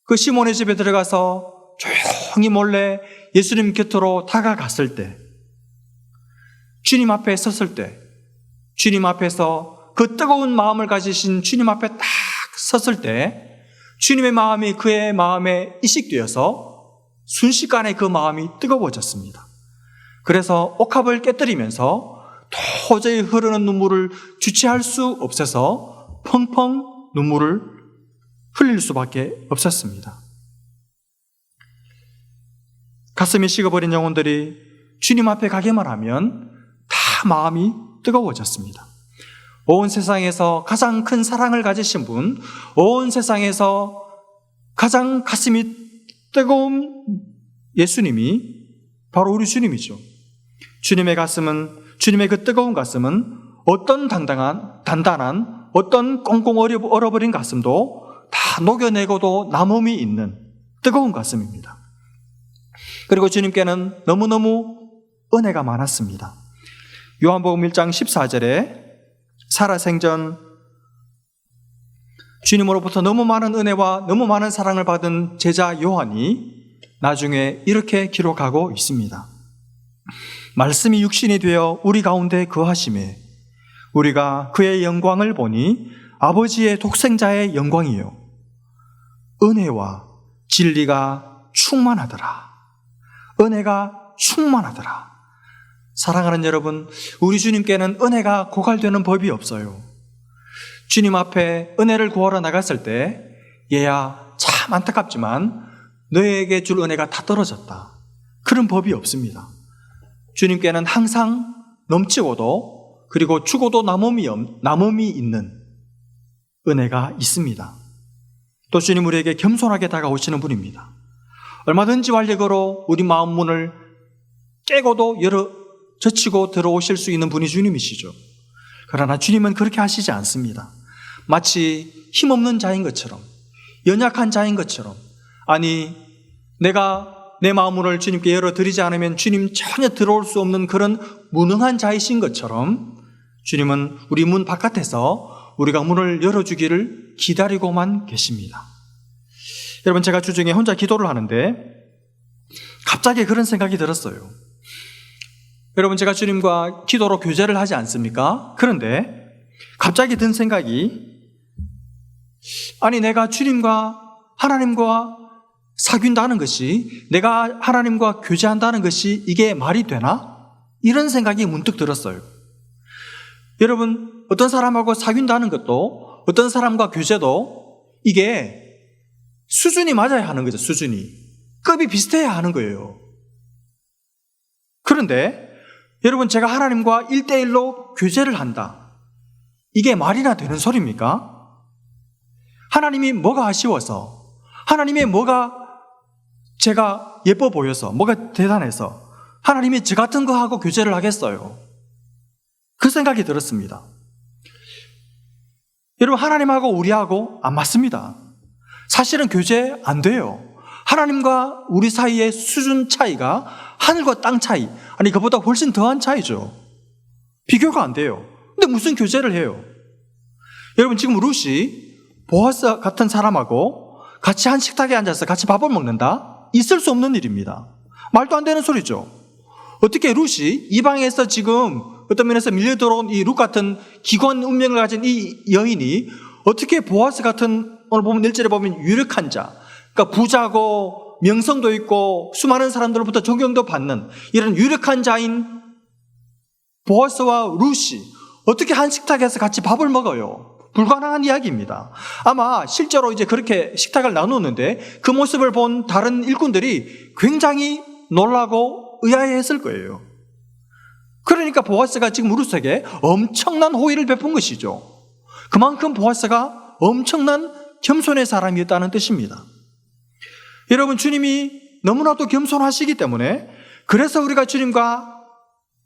[SPEAKER 6] 그 시몬의 집에 들어가서 조용히 몰래 예수님 곁으로 다가갔을 때, 주님 앞에 섰을 때, 주님 앞에서 그 뜨거운 마음을 가지신 주님 앞에 딱 섰을 때 주님의 마음이 그의 마음에 이식되어서 순식간에 그 마음이 뜨거워졌습니다. 그래서 옥합을 깨뜨리면서 도저히 흐르는 눈물을 주체할 수 없어서 펑펑 눈물을 흘릴 수밖에 없었습니다. 가슴이 식어버린 영혼들이 주님 앞에 가기만 하면 다 마음이 뜨거워졌습니다. 온 세상에서 가장 큰 사랑을 가지신 분, 온 세상에서 가장 가슴이 뜨거운 예수님이 바로 우리 주님이죠. 주님의 가슴은, 주님의 그 뜨거운 가슴은 어떤 단단한, 어떤 꽁꽁 얼어버린 가슴도 다 녹여내고도 남음이 있는 뜨거운 가슴입니다. 그리고 주님께는 너무너무 은혜가 많았습니다. 요한복음 1장 14절에 살아생전 주님으로부터 너무 많은 은혜와 너무 많은 사랑을 받은 제자 요한이 나중에 이렇게 기록하고 있습니다. 말씀이 육신이 되어 우리 가운데 거하심에 우리가 그의 영광을 보니 아버지의 독생자의 영광이요 은혜와 진리가 충만하더라. 은혜가 충만하더라. 사랑하는 여러분, 우리 주님께는 은혜가 고갈되는 법이 없어요. 주님 앞에 은혜를 구하러 나갔을 때 얘야 참 안타깝지만 너에게 줄 은혜가 다 떨어졌다. 그런 법이 없습니다. 주님께는 항상 넘치고도 그리고 주고도 남음이 있는 은혜가 있습니다. 또 주님 우리에게 겸손하게 다가오시는 분입니다. 얼마든지 완력으로 우리 마음 문을 깨고도 열어 젖히고 들어오실 수 있는 분이 주님이시죠. 그러나 주님은 그렇게 하시지 않습니다. 마치 힘없는 자인 것처럼, 연약한 자인 것처럼, 아니 내가 내 마음 문을 주님께 열어드리지 않으면 주님 전혀 들어올 수 없는 그런 무능한 자이신 것처럼 주님은 우리 문 바깥에서 우리가 문을 열어주기를 기다리고만 계십니다. 여러분, 제가 주중에 혼자 기도를 하는데 갑자기 그런 생각이 들었어요. 여러분, 제가 주님과 기도로 교제를 하지 않습니까? 그런데 갑자기 든 생각이, 아니 내가 주님과 하나님과 사귄다는 것이, 내가 하나님과 교제한다는 것이 이게 말이 되나? 이런 생각이 문득 들었어요. 여러분, 어떤 사람하고 사귄다는 것도, 어떤 사람과 교제도 이게 수준이 맞아야 하는 거죠. 수준이, 급이 비슷해야 하는 거예요. 그런데 여러분, 제가 하나님과 1대1로 교제를 한다, 이게 말이나 되는 소리입니까? 하나님이 뭐가 아쉬워서, 하나님의 뭐가 제가 예뻐 보여서, 뭐가 대단해서 하나님이 저 같은 거 하고 교제를 하겠어요? 그 생각이 들었습니다. 여러분, 하나님하고 우리하고 안 맞습니다. 사실은 교제 안 돼요. 하나님과 우리 사이의 수준 차이가 하늘과 땅 차이, 아니 그보다 훨씬 더한 차이죠. 비교가 안 돼요. 근데 무슨 교제를 해요? 여러분, 지금 룻이 보아스 같은 사람하고 같이 한 식탁에 앉아서 같이 밥을 먹는다? 있을 수 없는 일입니다. 말도 안 되는 소리죠. 어떻게 룻이 이방에서 지금 어떤 면에서 밀려 들어온 이 룻 같은 기관 운명을 가진 이 여인이 어떻게 보아스 같은, 오늘 보면 1절에 보면 유력한 자, 그러니까 부자고 명성도 있고 수많은 사람들로부터 존경도 받는 이런 유력한 자인 보아스와 룻이 어떻게 한 식탁에서 같이 밥을 먹어요? 불가능한 이야기입니다. 아마 실제로 이제 그렇게 식탁을 나누었는데 그 모습을 본 다른 일꾼들이 굉장히 놀라고 의아해했을 거예요. 그러니까 보아스가 지금 룻에게 엄청난 호의를 베푼 것이죠. 그만큼 보아스가 엄청난 겸손의 사람이었다는 뜻입니다. 여러분, 주님이 너무나도 겸손하시기 때문에 그래서 우리가 주님과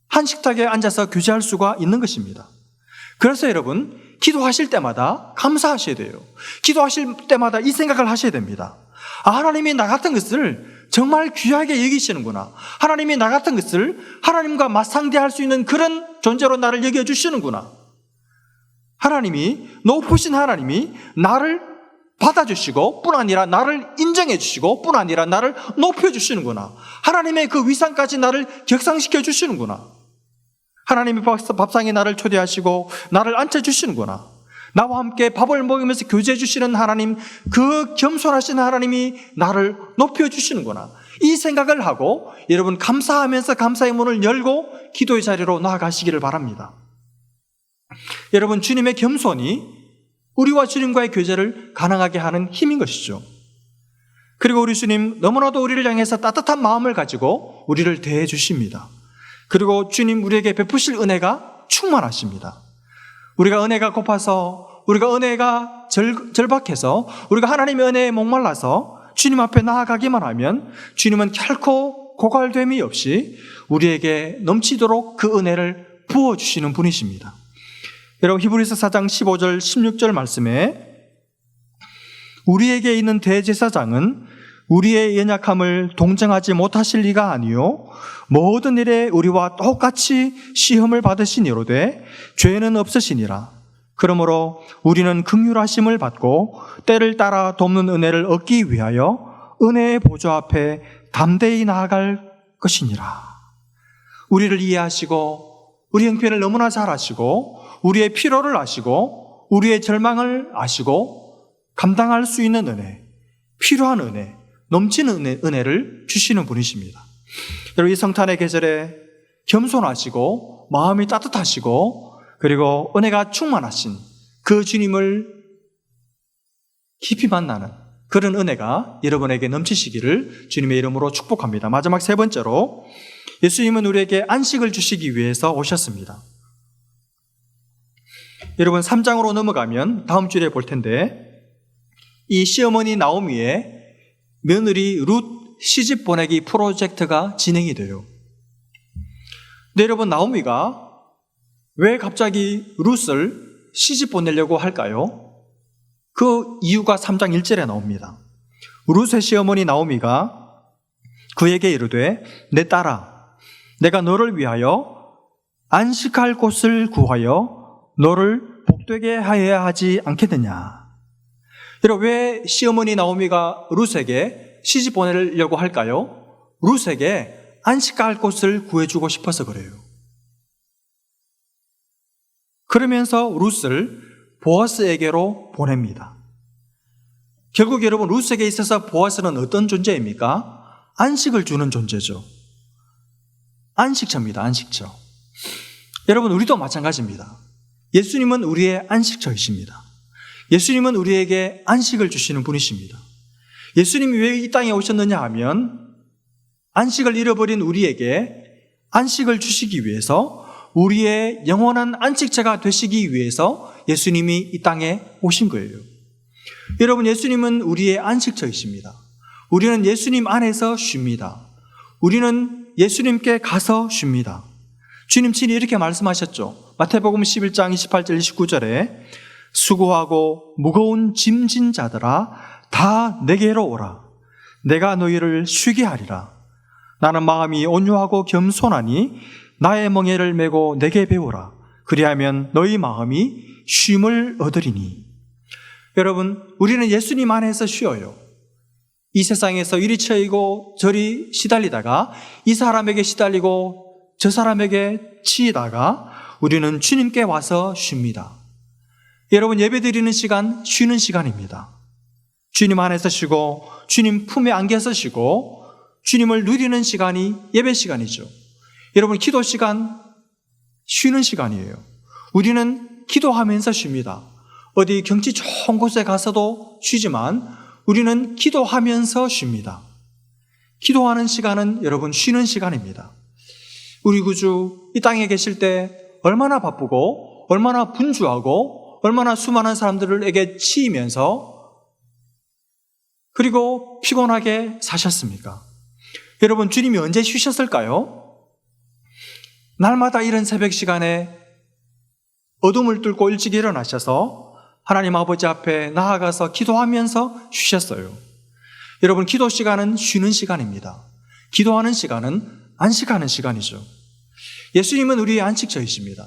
[SPEAKER 6] 한 식탁에 앉아서 교제할 수가 있는 것입니다. 그래서 여러분, 기도하실 때마다 감사하셔야 돼요. 기도하실 때마다 이 생각을 하셔야 됩니다. 아, 하나님이 나 같은 것을 정말 귀하게 여기시는구나. 하나님이 나 같은 것을 하나님과 맞상대할 수 있는 그런 존재로 나를 여겨주시는구나. 하나님이, 높으신 하나님이 나를 받아주시고 뿐 아니라 나를 인정해 주시고 뿐 아니라 나를 높여주시는구나. 하나님의 그 위상까지 나를 격상시켜 주시는구나. 하나님이 밥상에 나를 초대하시고 나를 앉혀주시는구나. 나와 함께 밥을 먹으면서 교제해 주시는 하나님, 그 겸손하신 하나님이 나를 높여주시는구나. 이 생각을 하고 여러분, 감사하면서 감사의 문을 열고 기도의 자리로 나아가시기를 바랍니다. 여러분, 주님의 겸손이 우리와 주님과의 교제를 가능하게 하는 힘인 것이죠. 그리고 우리 주님 너무나도 우리를 향해서 따뜻한 마음을 가지고 우리를 대해 주십니다. 그리고 주님 우리에게 베푸실 은혜가 충만하십니다. 우리가 은혜가 고파서, 우리가 은혜가 절박해서, 우리가 하나님의 은혜에 목말라서 주님 앞에 나아가기만 하면 주님은 결코 고갈됨이 없이 우리에게 넘치도록 그 은혜를 부어주시는 분이십니다. 여러분, 히브리서 4장 15절 16절 말씀에 우리에게 있는 대제사장은 우리의 연약함을 동정하지 못하실 리가 아니요 모든 일에 우리와 똑같이 시험을 받으시니로되 죄는 없으시니라. 그러므로 우리는 긍휼하심을 받고 때를 따라 돕는 은혜를 얻기 위하여 은혜의 보좌 앞에 담대히 나아갈 것이니라. 우리를 이해하시고 우리 형편을 너무나 잘 아시고 우리의 필요를 아시고 우리의 절망을 아시고 감당할 수 있는 은혜, 필요한 은혜, 넘치는 은혜를 주시는 분이십니다. 여러분, 이 성탄의 계절에 겸손하시고 마음이 따뜻하시고 그리고 은혜가 충만하신 그 주님을 깊이 만나는, 그런 은혜가 여러분에게 넘치시기를 주님의 이름으로 축복합니다. 마지막 세 번째로, 예수님은 우리에게 안식을 주시기 위해서 오셨습니다. 여러분 3장으로 넘어가면 다음 주에 볼 텐데, 이 시어머니 나오미의 며느리 룻 시집 보내기 프로젝트가 진행이 돼요. 근데 여러분, 나오미가 왜 갑자기 룻을 시집 보내려고 할까요? 그 이유가 3장 1절에 나옵니다. 룻의 시어머니 나오미가 그에게 이르되, 내 딸아, 내가 너를 위하여 안식할 곳을 구하여 너를 복되게 하여야 하지 않겠느냐. 여러분, 왜 시어머니 나오미가 룻에게 시집 보내려고 할까요? 룻에게 안식할 곳을 구해주고 싶어서 그래요. 그러면서 룻을 보아스에게로 보냅니다. 결국 여러분, 룻에게 있어서 보아스는 어떤 존재입니까? 안식을 주는 존재죠. 안식처입니다. 안식처. 여러분, 우리도 마찬가지입니다. 예수님은 우리의 안식처이십니다. 예수님은 우리에게 안식을 주시는 분이십니다. 예수님이 왜 이 땅에 오셨느냐 하면, 안식을 잃어버린 우리에게 안식을 주시기 위해서, 우리의 영원한 안식처가 되시기 위해서 예수님이 이 땅에 오신 거예요. 여러분, 예수님은 우리의 안식처이십니다. 우리는 예수님 안에서 쉽니다. 우리는 예수님께 가서 쉽니다. 주님 친히 이렇게 말씀하셨죠. 마태복음 11장 28절 29절에 수고하고 무거운 짐진 자들아 다 내게로 오라. 내가 너희를 쉬게 하리라. 나는 마음이 온유하고 겸손하니 나의 멍에를 메고 내게 배우라. 그리하면 너희 마음이 쉼을 얻으리니. 여러분, 우리는 예수님 안에서 쉬어요. 이 세상에서 이리 치이고 저리 시달리다가, 이 사람에게 시달리고 저 사람에게 치이다가 우리는 주님께 와서 쉽니다. 여러분, 예배드리는 시간, 쉬는 시간입니다. 주님 안에서 쉬고 주님 품에 안겨서 쉬고 주님을 누리는 시간이 예배 시간이죠. 여러분, 기도 시간, 쉬는 시간이에요. 우리는 기도하면서 쉽니다. 어디 경치 좋은 곳에 가서도 쉬지만 우리는 기도하면서 쉽니다. 기도하는 시간은 여러분 쉬는 시간입니다. 우리 구주 이 땅에 계실 때 얼마나 바쁘고 얼마나 분주하고 얼마나 수많은 사람들에게 치이면서 그리고 피곤하게 사셨습니까? 여러분, 주님이 언제 쉬셨을까요? 날마다 이런 새벽 시간에 어둠을 뚫고 일찍 일어나셔서 하나님 아버지 앞에 나아가서 기도하면서 쉬셨어요. 여러분, 기도 시간은 쉬는 시간입니다. 기도하는 시간은 안식하는 시간이죠. 예수님은 우리의 안식처이십니다.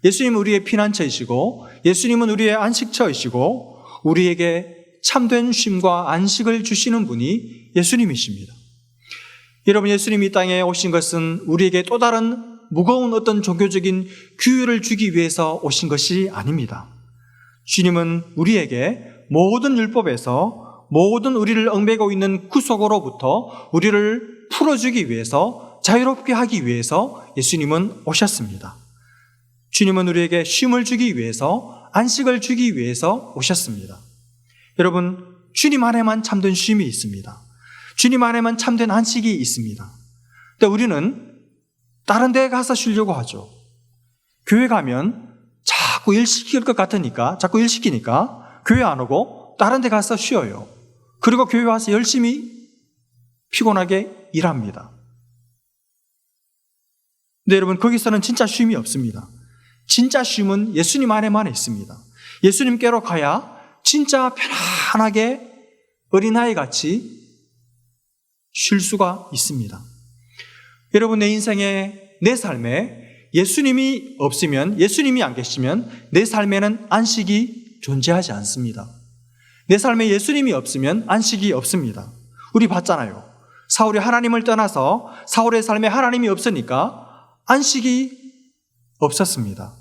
[SPEAKER 6] 예수님은 우리의 피난처이시고 예수님은 우리의 안식처이시고 우리에게 참된 쉼과 안식을 주시는 분이 예수님이십니다. 여러분, 예수님이 이 땅에 오신 것은 우리에게 또 다른 무거운 어떤 종교적인 규율을 주기 위해서 오신 것이 아닙니다. 주님은 우리에게 모든 율법에서 모든 우리를 얽매고 있는 구속으로부터 우리를 풀어주기 위해서, 자유롭게 하기 위해서 예수님은 오셨습니다. 주님은 우리에게 쉼을 주기 위해서, 안식을 주기 위해서 오셨습니다. 여러분, 주님 안에만 참된 쉼이 있습니다. 주님 안에만 참된 안식이 있습니다. 근데 우리는 다른 데 가서 쉬려고 하죠. 교회 가면 자꾸 일 시킬 것 같으니까, 자꾸 일 시키니까 교회 안 오고 다른 데 가서 쉬어요. 그리고 교회 와서 열심히 피곤하게 일합니다. 근데 여러분, 거기서는 진짜 쉼이 없습니다. 진짜 쉼은 예수님 안에만 있습니다. 예수님께로 가야 진짜 편안하게 어린아이같이 쉴 수가 있습니다. 여러분, 내 인생에, 내 삶에 예수님이 없으면, 예수님이 안 계시면 내 삶에는 안식이 존재하지 않습니다. 내 삶에 예수님이 없으면 안식이 없습니다. 우리 봤잖아요. 사울이 하나님을 떠나서 사울의 삶에 하나님이 없으니까 안식이 없었습니다.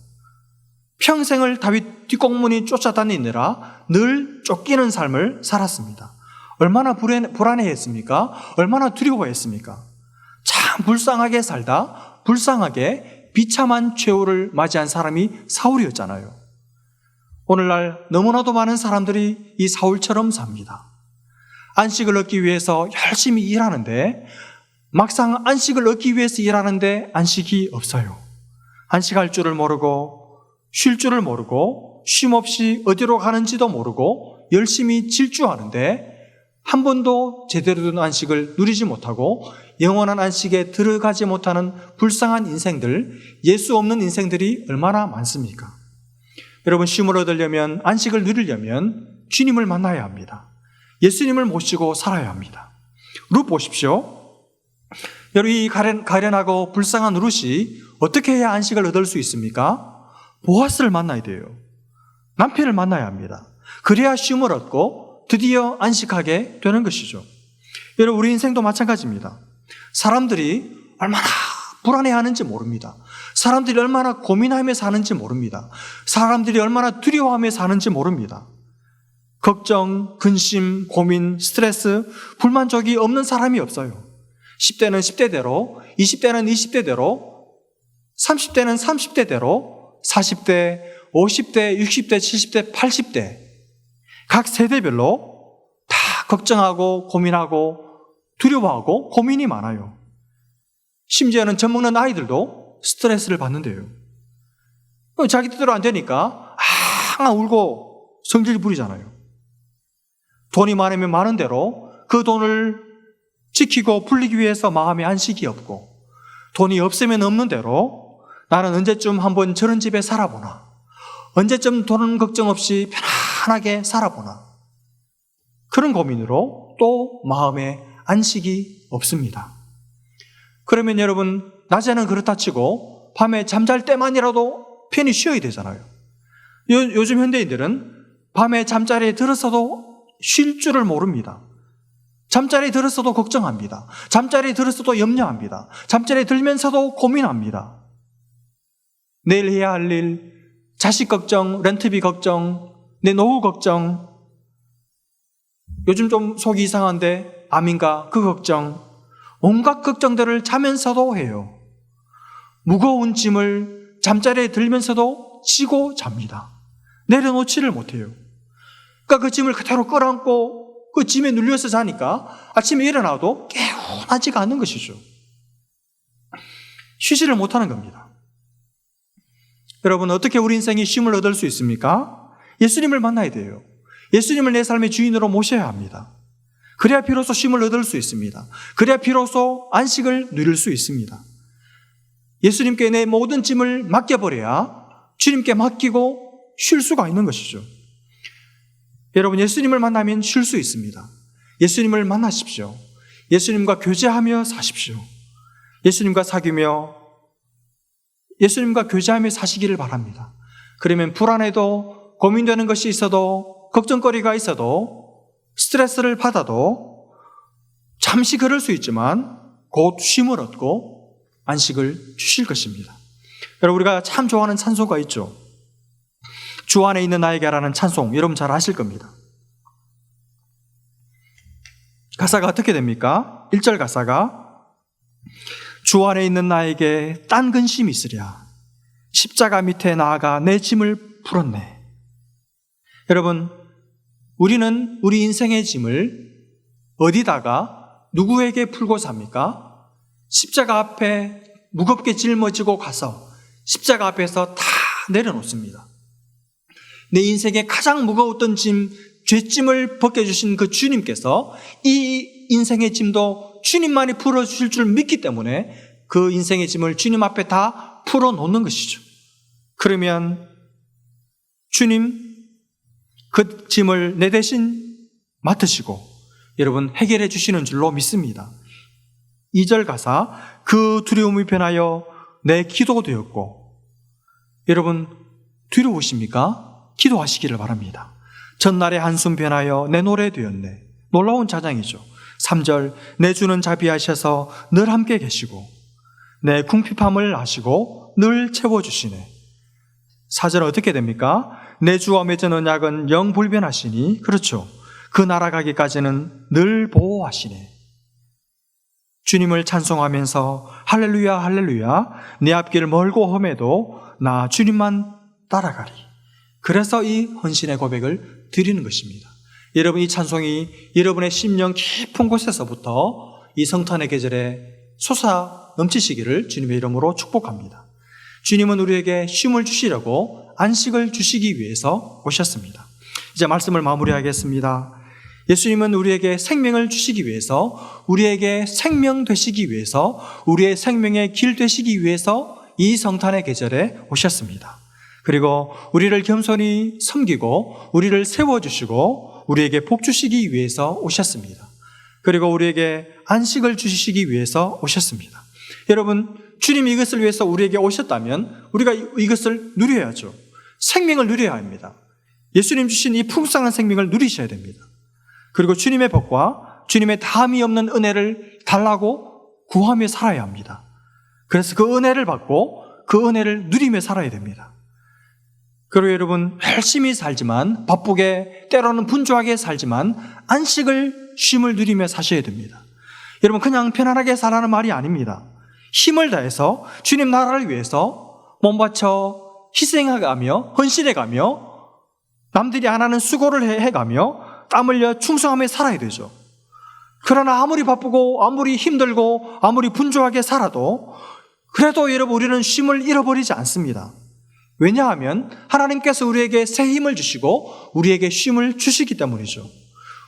[SPEAKER 6] 평생을 다윗 뒷공문이 쫓아다니느라 늘 쫓기는 삶을 살았습니다. 얼마나 불안해했습니까? 얼마나 두려워했습니까? 참 불쌍하게 살다 불쌍하게 비참한 최후를 맞이한 사람이 사울이었잖아요. 오늘날 너무나도 많은 사람들이 이 사울처럼 삽니다. 안식을 얻기 위해서 열심히 일하는데 막상 안식을 얻기 위해서 일하는데 안식이 없어요. 안식할 줄을 모르고 쉴 줄을 모르고 쉼 없이 어디로 가는지도 모르고 열심히 질주하는데 한 번도 제대로 된 안식을 누리지 못하고 영원한 안식에 들어가지 못하는 불쌍한 인생들, 예수 없는 인생들이 얼마나 많습니까? 여러분, 쉼을 얻으려면, 안식을 누리려면 주님을 만나야 합니다. 예수님을 모시고 살아야 합니다. 룻 보십시오. 여러분, 이 가련하고 불쌍한 룻이 어떻게 해야 안식을 얻을 수 있습니까? 보아스를 만나야 돼요. 남편을 만나야 합니다. 그래야 쉼을 얻고 드디어 안식하게 되는 것이죠. 여러분, 우리 인생도 마찬가지입니다. 사람들이 얼마나 불안해하는지 모릅니다. 사람들이 얼마나 고민하며 사는지 모릅니다. 사람들이 얼마나 두려워하며 사는지 모릅니다. 걱정, 근심, 고민, 스트레스, 불만족이 없는 사람이 없어요. 10대는 10대대로, 20대는 20대대로, 30대는 30대대로, 40대, 50대, 60대, 70대, 80대 각 세대별로 다 걱정하고 고민하고 두려워하고 고민이 많아요. 심지어는 젖먹는 아이들도 스트레스를 받는데요. 자기 뜻대로 안 되니까 항상 울고 성질 부리잖아요. 돈이 많으면 많은 대로 그 돈을 지키고 불리기 위해서 마음에 안식이 없고, 돈이 없으면 없는 대로 나는 언제쯤 한번 저런 집에 살아보나, 언제쯤 돈 걱정 없이 편안하게 살아보나, 그런 고민으로 또 마음에 안식이 없습니다. 그러면 여러분, 낮에는 그렇다 치고 밤에 잠잘 때만이라도 편히 쉬어야 되잖아요. 요즘 현대인들은 밤에 잠자리에 들었어도 쉴 줄을 모릅니다. 잠자리에 들었어도 걱정합니다. 잠자리에 들었어도 염려합니다. 잠자리에 들면서도 고민합니다. 내일 해야 할 일, 자식 걱정, 렌트비 걱정, 내 노후 걱정, 요즘 좀 속이 이상한데 암인가 그 걱정, 온갖 걱정들을 자면서도 해요. 무거운 짐을 잠자리에 들면서도 지고 잡니다. 내려놓지를 못해요. 그러니까 그 짐을 그대로 끌어안고 그 짐에 눌려서 자니까 아침에 일어나도 개운하지가 않는 것이죠. 쉬지를 못하는 겁니다. 여러분, 어떻게 우리 인생이 쉼을 얻을 수 있습니까? 예수님을 만나야 돼요. 예수님을 내 삶의 주인으로 모셔야 합니다. 그래야 비로소 쉼을 얻을 수 있습니다. 그래야 비로소 안식을 누릴 수 있습니다. 예수님께 내 모든 짐을 맡겨버려야 주님께 맡기고 쉴 수가 있는 것이죠. 여러분, 예수님을 만나면 쉴 수 있습니다. 예수님을 만나십시오. 예수님과 교제하며 사십시오. 예수님과 사귀며 예수님과 교제하며 사시기를 바랍니다. 그러면 불안해도, 고민되는 것이 있어도, 걱정거리가 있어도, 스트레스를 받아도 잠시 그럴 수 있지만 곧 쉼을 얻고 안식을 주실 것입니다. 여러분, 우리가 참 좋아하는 찬송가 있죠. 주 안에 있는 나에게라는 찬송, 여러분 잘 아실 겁니다. 가사가 어떻게 됩니까? 1절 가사가 주 안에 있는 나에게 딴 근심이 있으랴, 십자가 밑에 나아가 내 짐을 풀었네. 여러분, 우리는 우리 인생의 짐을 어디다가 누구에게 풀고 삽니까? 십자가 앞에 무겁게 짊어지고 가서 십자가 앞에서 다 내려놓습니다. 내 인생의 가장 무거웠던 짐, 죄짐을 벗겨주신 그 주님께서 이 인생의 짐도 주님만이 풀어주실 줄 믿기 때문에 그 인생의 짐을 주님 앞에 다 풀어놓는 것이죠. 그러면 주님 그 짐을 내 대신 맡으시고 여러분 해결해 주시는 줄로 믿습니다. 2절 가사, 그 두려움이 변하여 내 기도 되었고. 여러분 두려우십니까? 기도하시기를 바랍니다. 전날의 한숨 변하여 내 노래 되었네. 놀라운 찬양이죠. 3절, 내 주는 자비하셔서 늘 함께 계시고 내 궁핍함을 아시고 늘 채워주시네. 4절 어떻게 됩니까? 내 주와 맺은 언약은 영불변하시니, 그렇죠, 그 날아가기까지는 늘 보호하시네. 주님을 찬송하면서 할렐루야 할렐루야, 내 앞길 멀고 험해도 나 주님만 따라가리. 그래서 이 헌신의 고백을 드리는 것입니다. 여러분, 이 찬송이 여러분의 심령 깊은 곳에서부터 이 성탄의 계절에 솟아 넘치시기를 주님의 이름으로 축복합니다. 주님은 우리에게 쉼을 주시려고 안식을 주시기 위해서 오셨습니다. 이제 말씀을 마무리하겠습니다. 예수님은 우리에게 생명을 주시기 위해서, 우리에게 생명 되시기 위해서, 우리의 생명의 길 되시기 위해서 이 성탄의 계절에 오셨습니다. 그리고 우리를 겸손히 섬기고 우리를 세워주시고 우리에게 복 주시기 위해서 오셨습니다. 그리고 우리에게 안식을 주시기 위해서 오셨습니다. 여러분, 주님이 이것을 위해서 우리에게 오셨다면 우리가 이것을 누려야죠. 생명을 누려야 합니다. 예수님 주신 이 풍성한 생명을 누리셔야 됩니다. 그리고 주님의 복과 주님의 다함이 없는 은혜를 달라고 구하며 살아야 합니다. 그래서 그 은혜를 받고 그 은혜를 누리며 살아야 됩니다. 그리고 여러분, 열심히 살지만, 바쁘게 때로는 분주하게 살지만 안식을, 쉼을 누리며 사셔야 됩니다. 여러분, 그냥 편안하게 살라는 말이 아닙니다. 힘을 다해서 주님 나라를 위해서 몸 바쳐 희생해가며 헌신해가며 남들이 안 하는 수고를 해가며 땀 흘려 충성하며 살아야 되죠. 그러나 아무리 바쁘고 아무리 힘들고 아무리 분주하게 살아도 그래도 여러분, 우리는 쉼을 잃어버리지 않습니다. 왜냐하면 하나님께서 우리에게 새 힘을 주시고 우리에게 쉼을 주시기 때문이죠.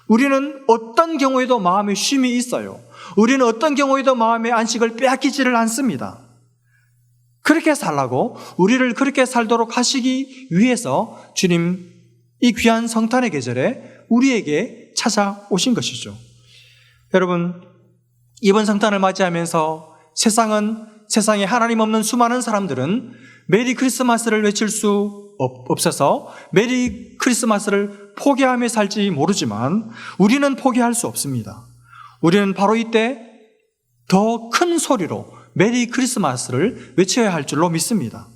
[SPEAKER 6] 우리는 어떤 경우에도 마음에 쉼이 있어요. 우리는 어떤 경우에도 마음의 안식을 빼앗기지를 않습니다. 그렇게 살라고, 우리를 그렇게 살도록 하시기 위해서 주님 이 귀한 성탄의 계절에 우리에게 찾아오신 것이죠. 여러분, 이번 성탄을 맞이하면서 세상에 하나님 없는 수많은 사람들은 메리 크리스마스를 외칠 수 없어서 메리 크리스마스를 포기하며 살지 모르지만 우리는 포기할 수 없습니다. 우리는 바로 이때 더 큰 소리로 메리 크리스마스를 외쳐야 할 줄로 믿습니다.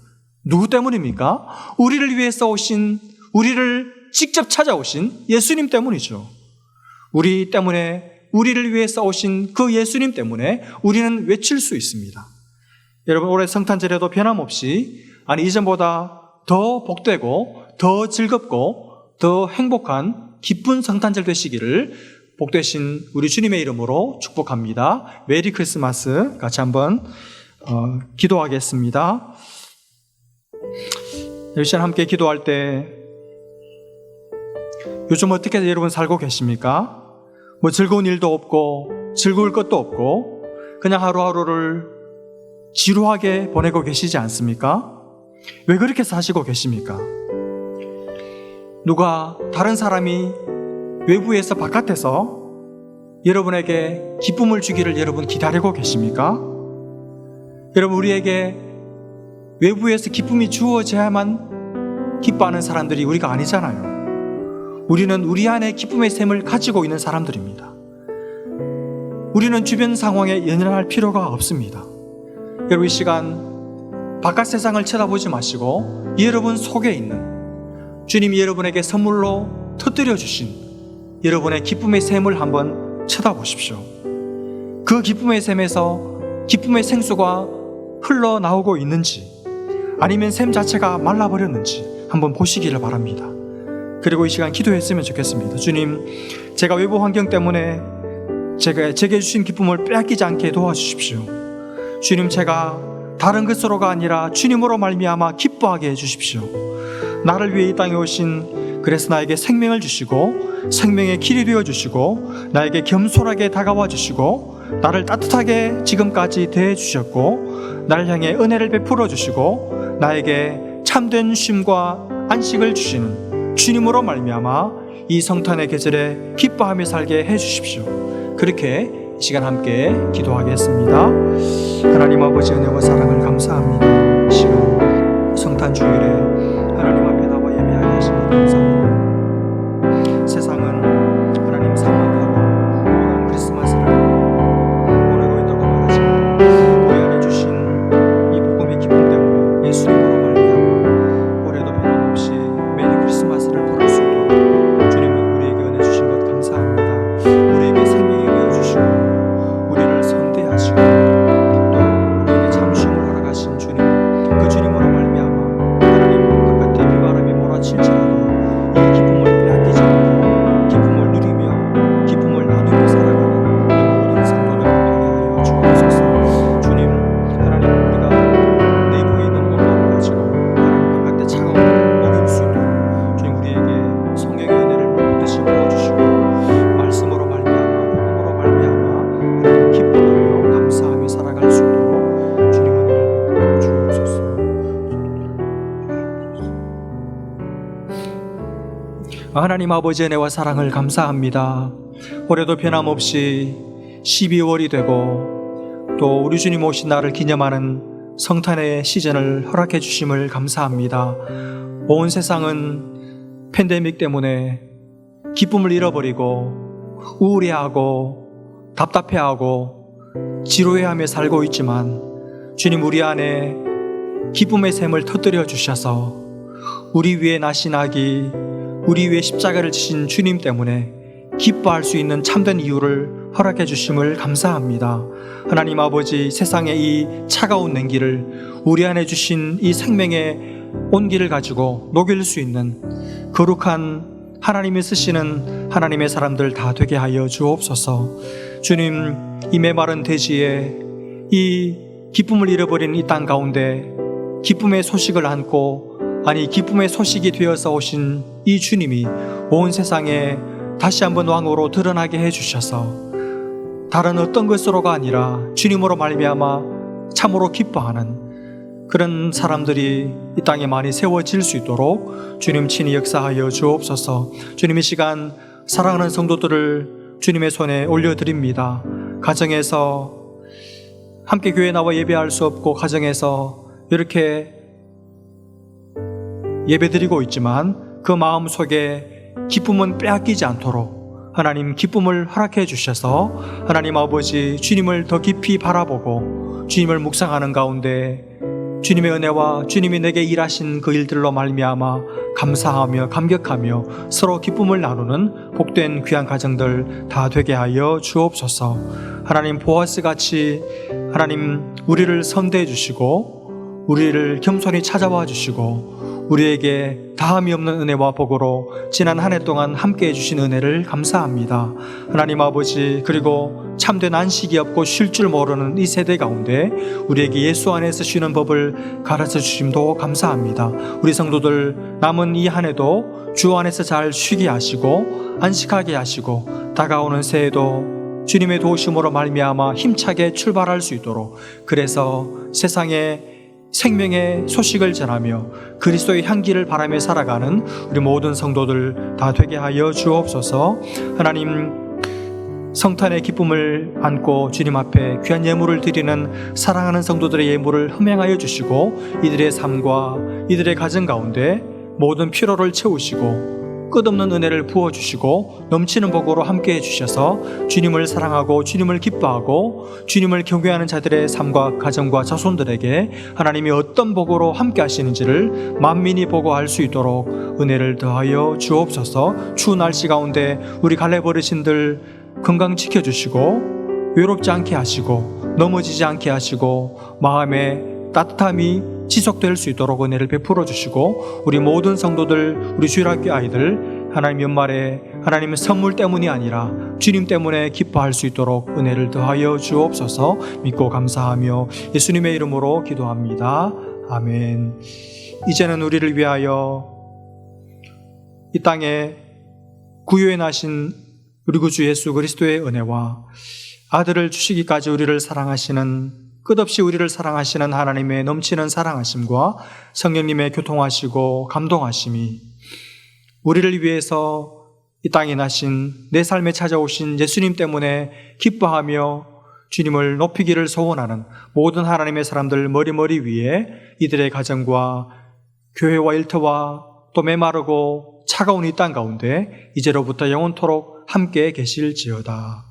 [SPEAKER 6] 누구 때문입니까? 우리를 위해서 오신, 우리를 직접 찾아오신 예수님 때문이죠. 우리 때문에, 우리를 위해서 오신 그 예수님 때문에 우리는 외칠 수 있습니다. 여러분, 올해 성탄절에도 변함없이, 아니 이전보다 더 복되고 더 즐겁고 더 행복한 기쁜 성탄절 되시기를 복되신 우리 주님의 이름으로 축복합니다. 메리 크리스마스. 같이 한번 기도하겠습니다. 이 시간 함께 기도할 때 요즘 어떻게 여러분 살고 계십니까? 뭐 즐거운 일도 없고 즐거울 것도 없고 그냥 하루하루를 지루하게 보내고 계시지 않습니까? 왜 그렇게 사시고 계십니까? 누가, 다른 사람이 외부에서 바깥에서 여러분에게 기쁨을 주기를 여러분 기다리고 계십니까? 여러분, 우리에게 외부에서 기쁨이 주어져야만 기뻐하는 사람들이 우리가 아니잖아요. 우리는 우리 안에 기쁨의 샘을 가지고 있는 사람들입니다. 우리는 주변 상황에 연연할 필요가 없습니다. 여러분, 이 시간 바깥 세상을 쳐다보지 마시고 여러분 속에 있는 주님이 여러분에게 선물로 터뜨려 주신 여러분의 기쁨의 샘을 한번 쳐다보십시오. 그 기쁨의 샘에서 기쁨의 생수가 흘러나오고 있는지 아니면 샘 자체가 말라버렸는지 한번 보시기를 바랍니다. 그리고 이 시간 기도했으면 좋겠습니다. 주님, 제가 외부 환경 때문에 제게 주신 기쁨을 빼앗기지 않게 도와주십시오. 주님, 제가 다른 것으로가 아니라 주님으로 말미암아 기뻐하게 해주십시오. 나를 위해 이 땅에 오신, 그래서 나에게 생명을 주시고 생명의 길이 되어주시고 나에게 겸손하게 다가와 주시고 나를 따뜻하게 지금까지 대해주셨고 나를 향해 은혜를 베풀어 주시고 나에게 참된 쉼과 안식을 주시는 주님으로 말미암아 이 성탄의 계절에 기뻐하며 살게 해주십시오. 그렇게 이 시간 함께 기도하겠습니다. 하나님 아버지 은혜와 사랑을 감사합니다. 이 시간 성탄 주일에 하나님 앞에 나와 예배하게 하시니 감사합니다. 세상은 하나님 사막하고 우울한 크리스마스를 보내고 있다고 말하지만 우리 안에 주신 이 복음의 기쁨 때문에 예수님으로 말미암아 올해도 변함없이 메리 크리스마스를 부를 수 있도록 주님은 우리에게 은혜 주신 것 감사합니다. 우리에게 생명이 되어주시고 우리를 선대하시고 또 우리에게 참심을 허락하신 주님, 그 주님으로 말미암아 하나님 바깥에 비바람이 몰아칠지라도 하나님 아버지의 은혜와 사랑을 감사합니다. 올해도 변함없이 12월이 되고 또 우리 주님 오신 날을 기념하는 성탄의 시즌을 허락해 주심을 감사합니다. 온 세상은 팬데믹 때문에 기쁨을 잃어버리고 우울해하고 답답해하고 지루해하며 살고 있지만 주님, 우리 안에 기쁨의 샘을 터뜨려 주셔서 우리 위에 나신 아기, 우리 위에 십자가를 지신 주님 때문에 기뻐할 수 있는 참된 이유를 허락해 주심을 감사합니다. 하나님 아버지, 세상의 이 차가운 냉기를 우리 안에 주신 이 생명의 온기를 가지고 녹일 수 있는 거룩한 하나님이 쓰시는 하나님의 사람들 다 되게 하여 주옵소서. 주님, 이 메마른 대지에 이 기쁨을 잃어버린 이 땅 가운데 기쁨의 소식을 안고, 아니 기쁨의 소식이 되어서 오신 이 주님이 온 세상에 다시 한번 왕으로 드러나게 해주셔서 다른 어떤 것으로가 아니라 주님으로 말미암아 참으로 기뻐하는 그런 사람들이 이 땅에 많이 세워질 수 있도록 주님 친히 역사하여 주옵소서. 주님, 이 시간 사랑하는 성도들을 주님의 손에 올려드립니다. 가정에서 함께 교회 나와 예배할 수 없고 가정에서 이렇게 예배드리고 있지만 그 마음 속에 기쁨은 빼앗기지 않도록 하나님 기쁨을 허락해 주셔서 하나님 아버지, 주님을 더 깊이 바라보고 주님을 묵상하는 가운데 주님의 은혜와 주님이 내게 일하신 그 일들로 말미암아 감사하며 감격하며 서로 기쁨을 나누는 복된 귀한 가정들 다 되게 하여 주옵소서. 하나님, 보아스같이 하나님 우리를 선대해 주시고 우리를 겸손히 찾아와 주시고 우리에게 다함이 없는 은혜와 복으로 지난 한 해 동안 함께해 주신 은혜를 감사합니다. 하나님 아버지, 그리고 참된 안식이 없고 쉴 줄 모르는 이 세대 가운데 우리에게 예수 안에서 쉬는 법을 가르쳐 주심도 감사합니다. 우리 성도들 남은 이 한 해도 주 안에서 잘 쉬게 하시고 안식하게 하시고 다가오는 새해도 주님의 도우심으로 말미암아 힘차게 출발할 수 있도록, 그래서 세상에 생명의 소식을 전하며 그리스도의 향기를 바라며 살아가는 우리 모든 성도들 다 되게 하여 주옵소서. 하나님, 성탄의 기쁨을 안고 주님 앞에 귀한 예물을 드리는 사랑하는 성도들의 예물을 흠행하여 주시고 이들의 삶과 이들의 가정 가운데 모든 피로를 채우시고 끝없는 은혜를 부어주시고 넘치는 복으로 함께해 주셔서 주님을 사랑하고 주님을 기뻐하고 주님을 경외하는 자들의 삶과 가정과 자손들에게 하나님이 어떤 복으로 함께 하시는지를 만민이 보고 알 수 있도록 은혜를 더하여 주옵소서. 추운 날씨 가운데 우리 갈렙 어르신들 건강 지켜주시고 외롭지 않게 하시고 넘어지지 않게 하시고 마음에 따뜻함이 지속될 수 있도록 은혜를 베풀어 주시고 우리 모든 성도들, 우리 주일학교 아이들 하나님 연말에 하나님의 선물 때문이 아니라 주님 때문에 기뻐할 수 있도록 은혜를 더하여 주옵소서. 믿고 감사하며 예수님의 이름으로 기도합니다. 아멘. 이제는 우리를 위하여 이 땅에 구유에 나신 우리 구주 예수 그리스도의 은혜와 아들을 주시기까지 우리를 사랑하시는, 끝없이 우리를 사랑하시는 하나님의 넘치는 사랑하심과 성령님의 교통하시고 감동하심이 우리를 위해서 이 땅에 나신 내 삶에 찾아오신 예수님 때문에 기뻐하며 주님을 높이기를 소원하는 모든 하나님의 사람들 머리 위에 이들의 가정과 교회와 일터와 또 메마르고 차가운 이 땅 가운데 이제로부터 영원토록 함께 계실지어다.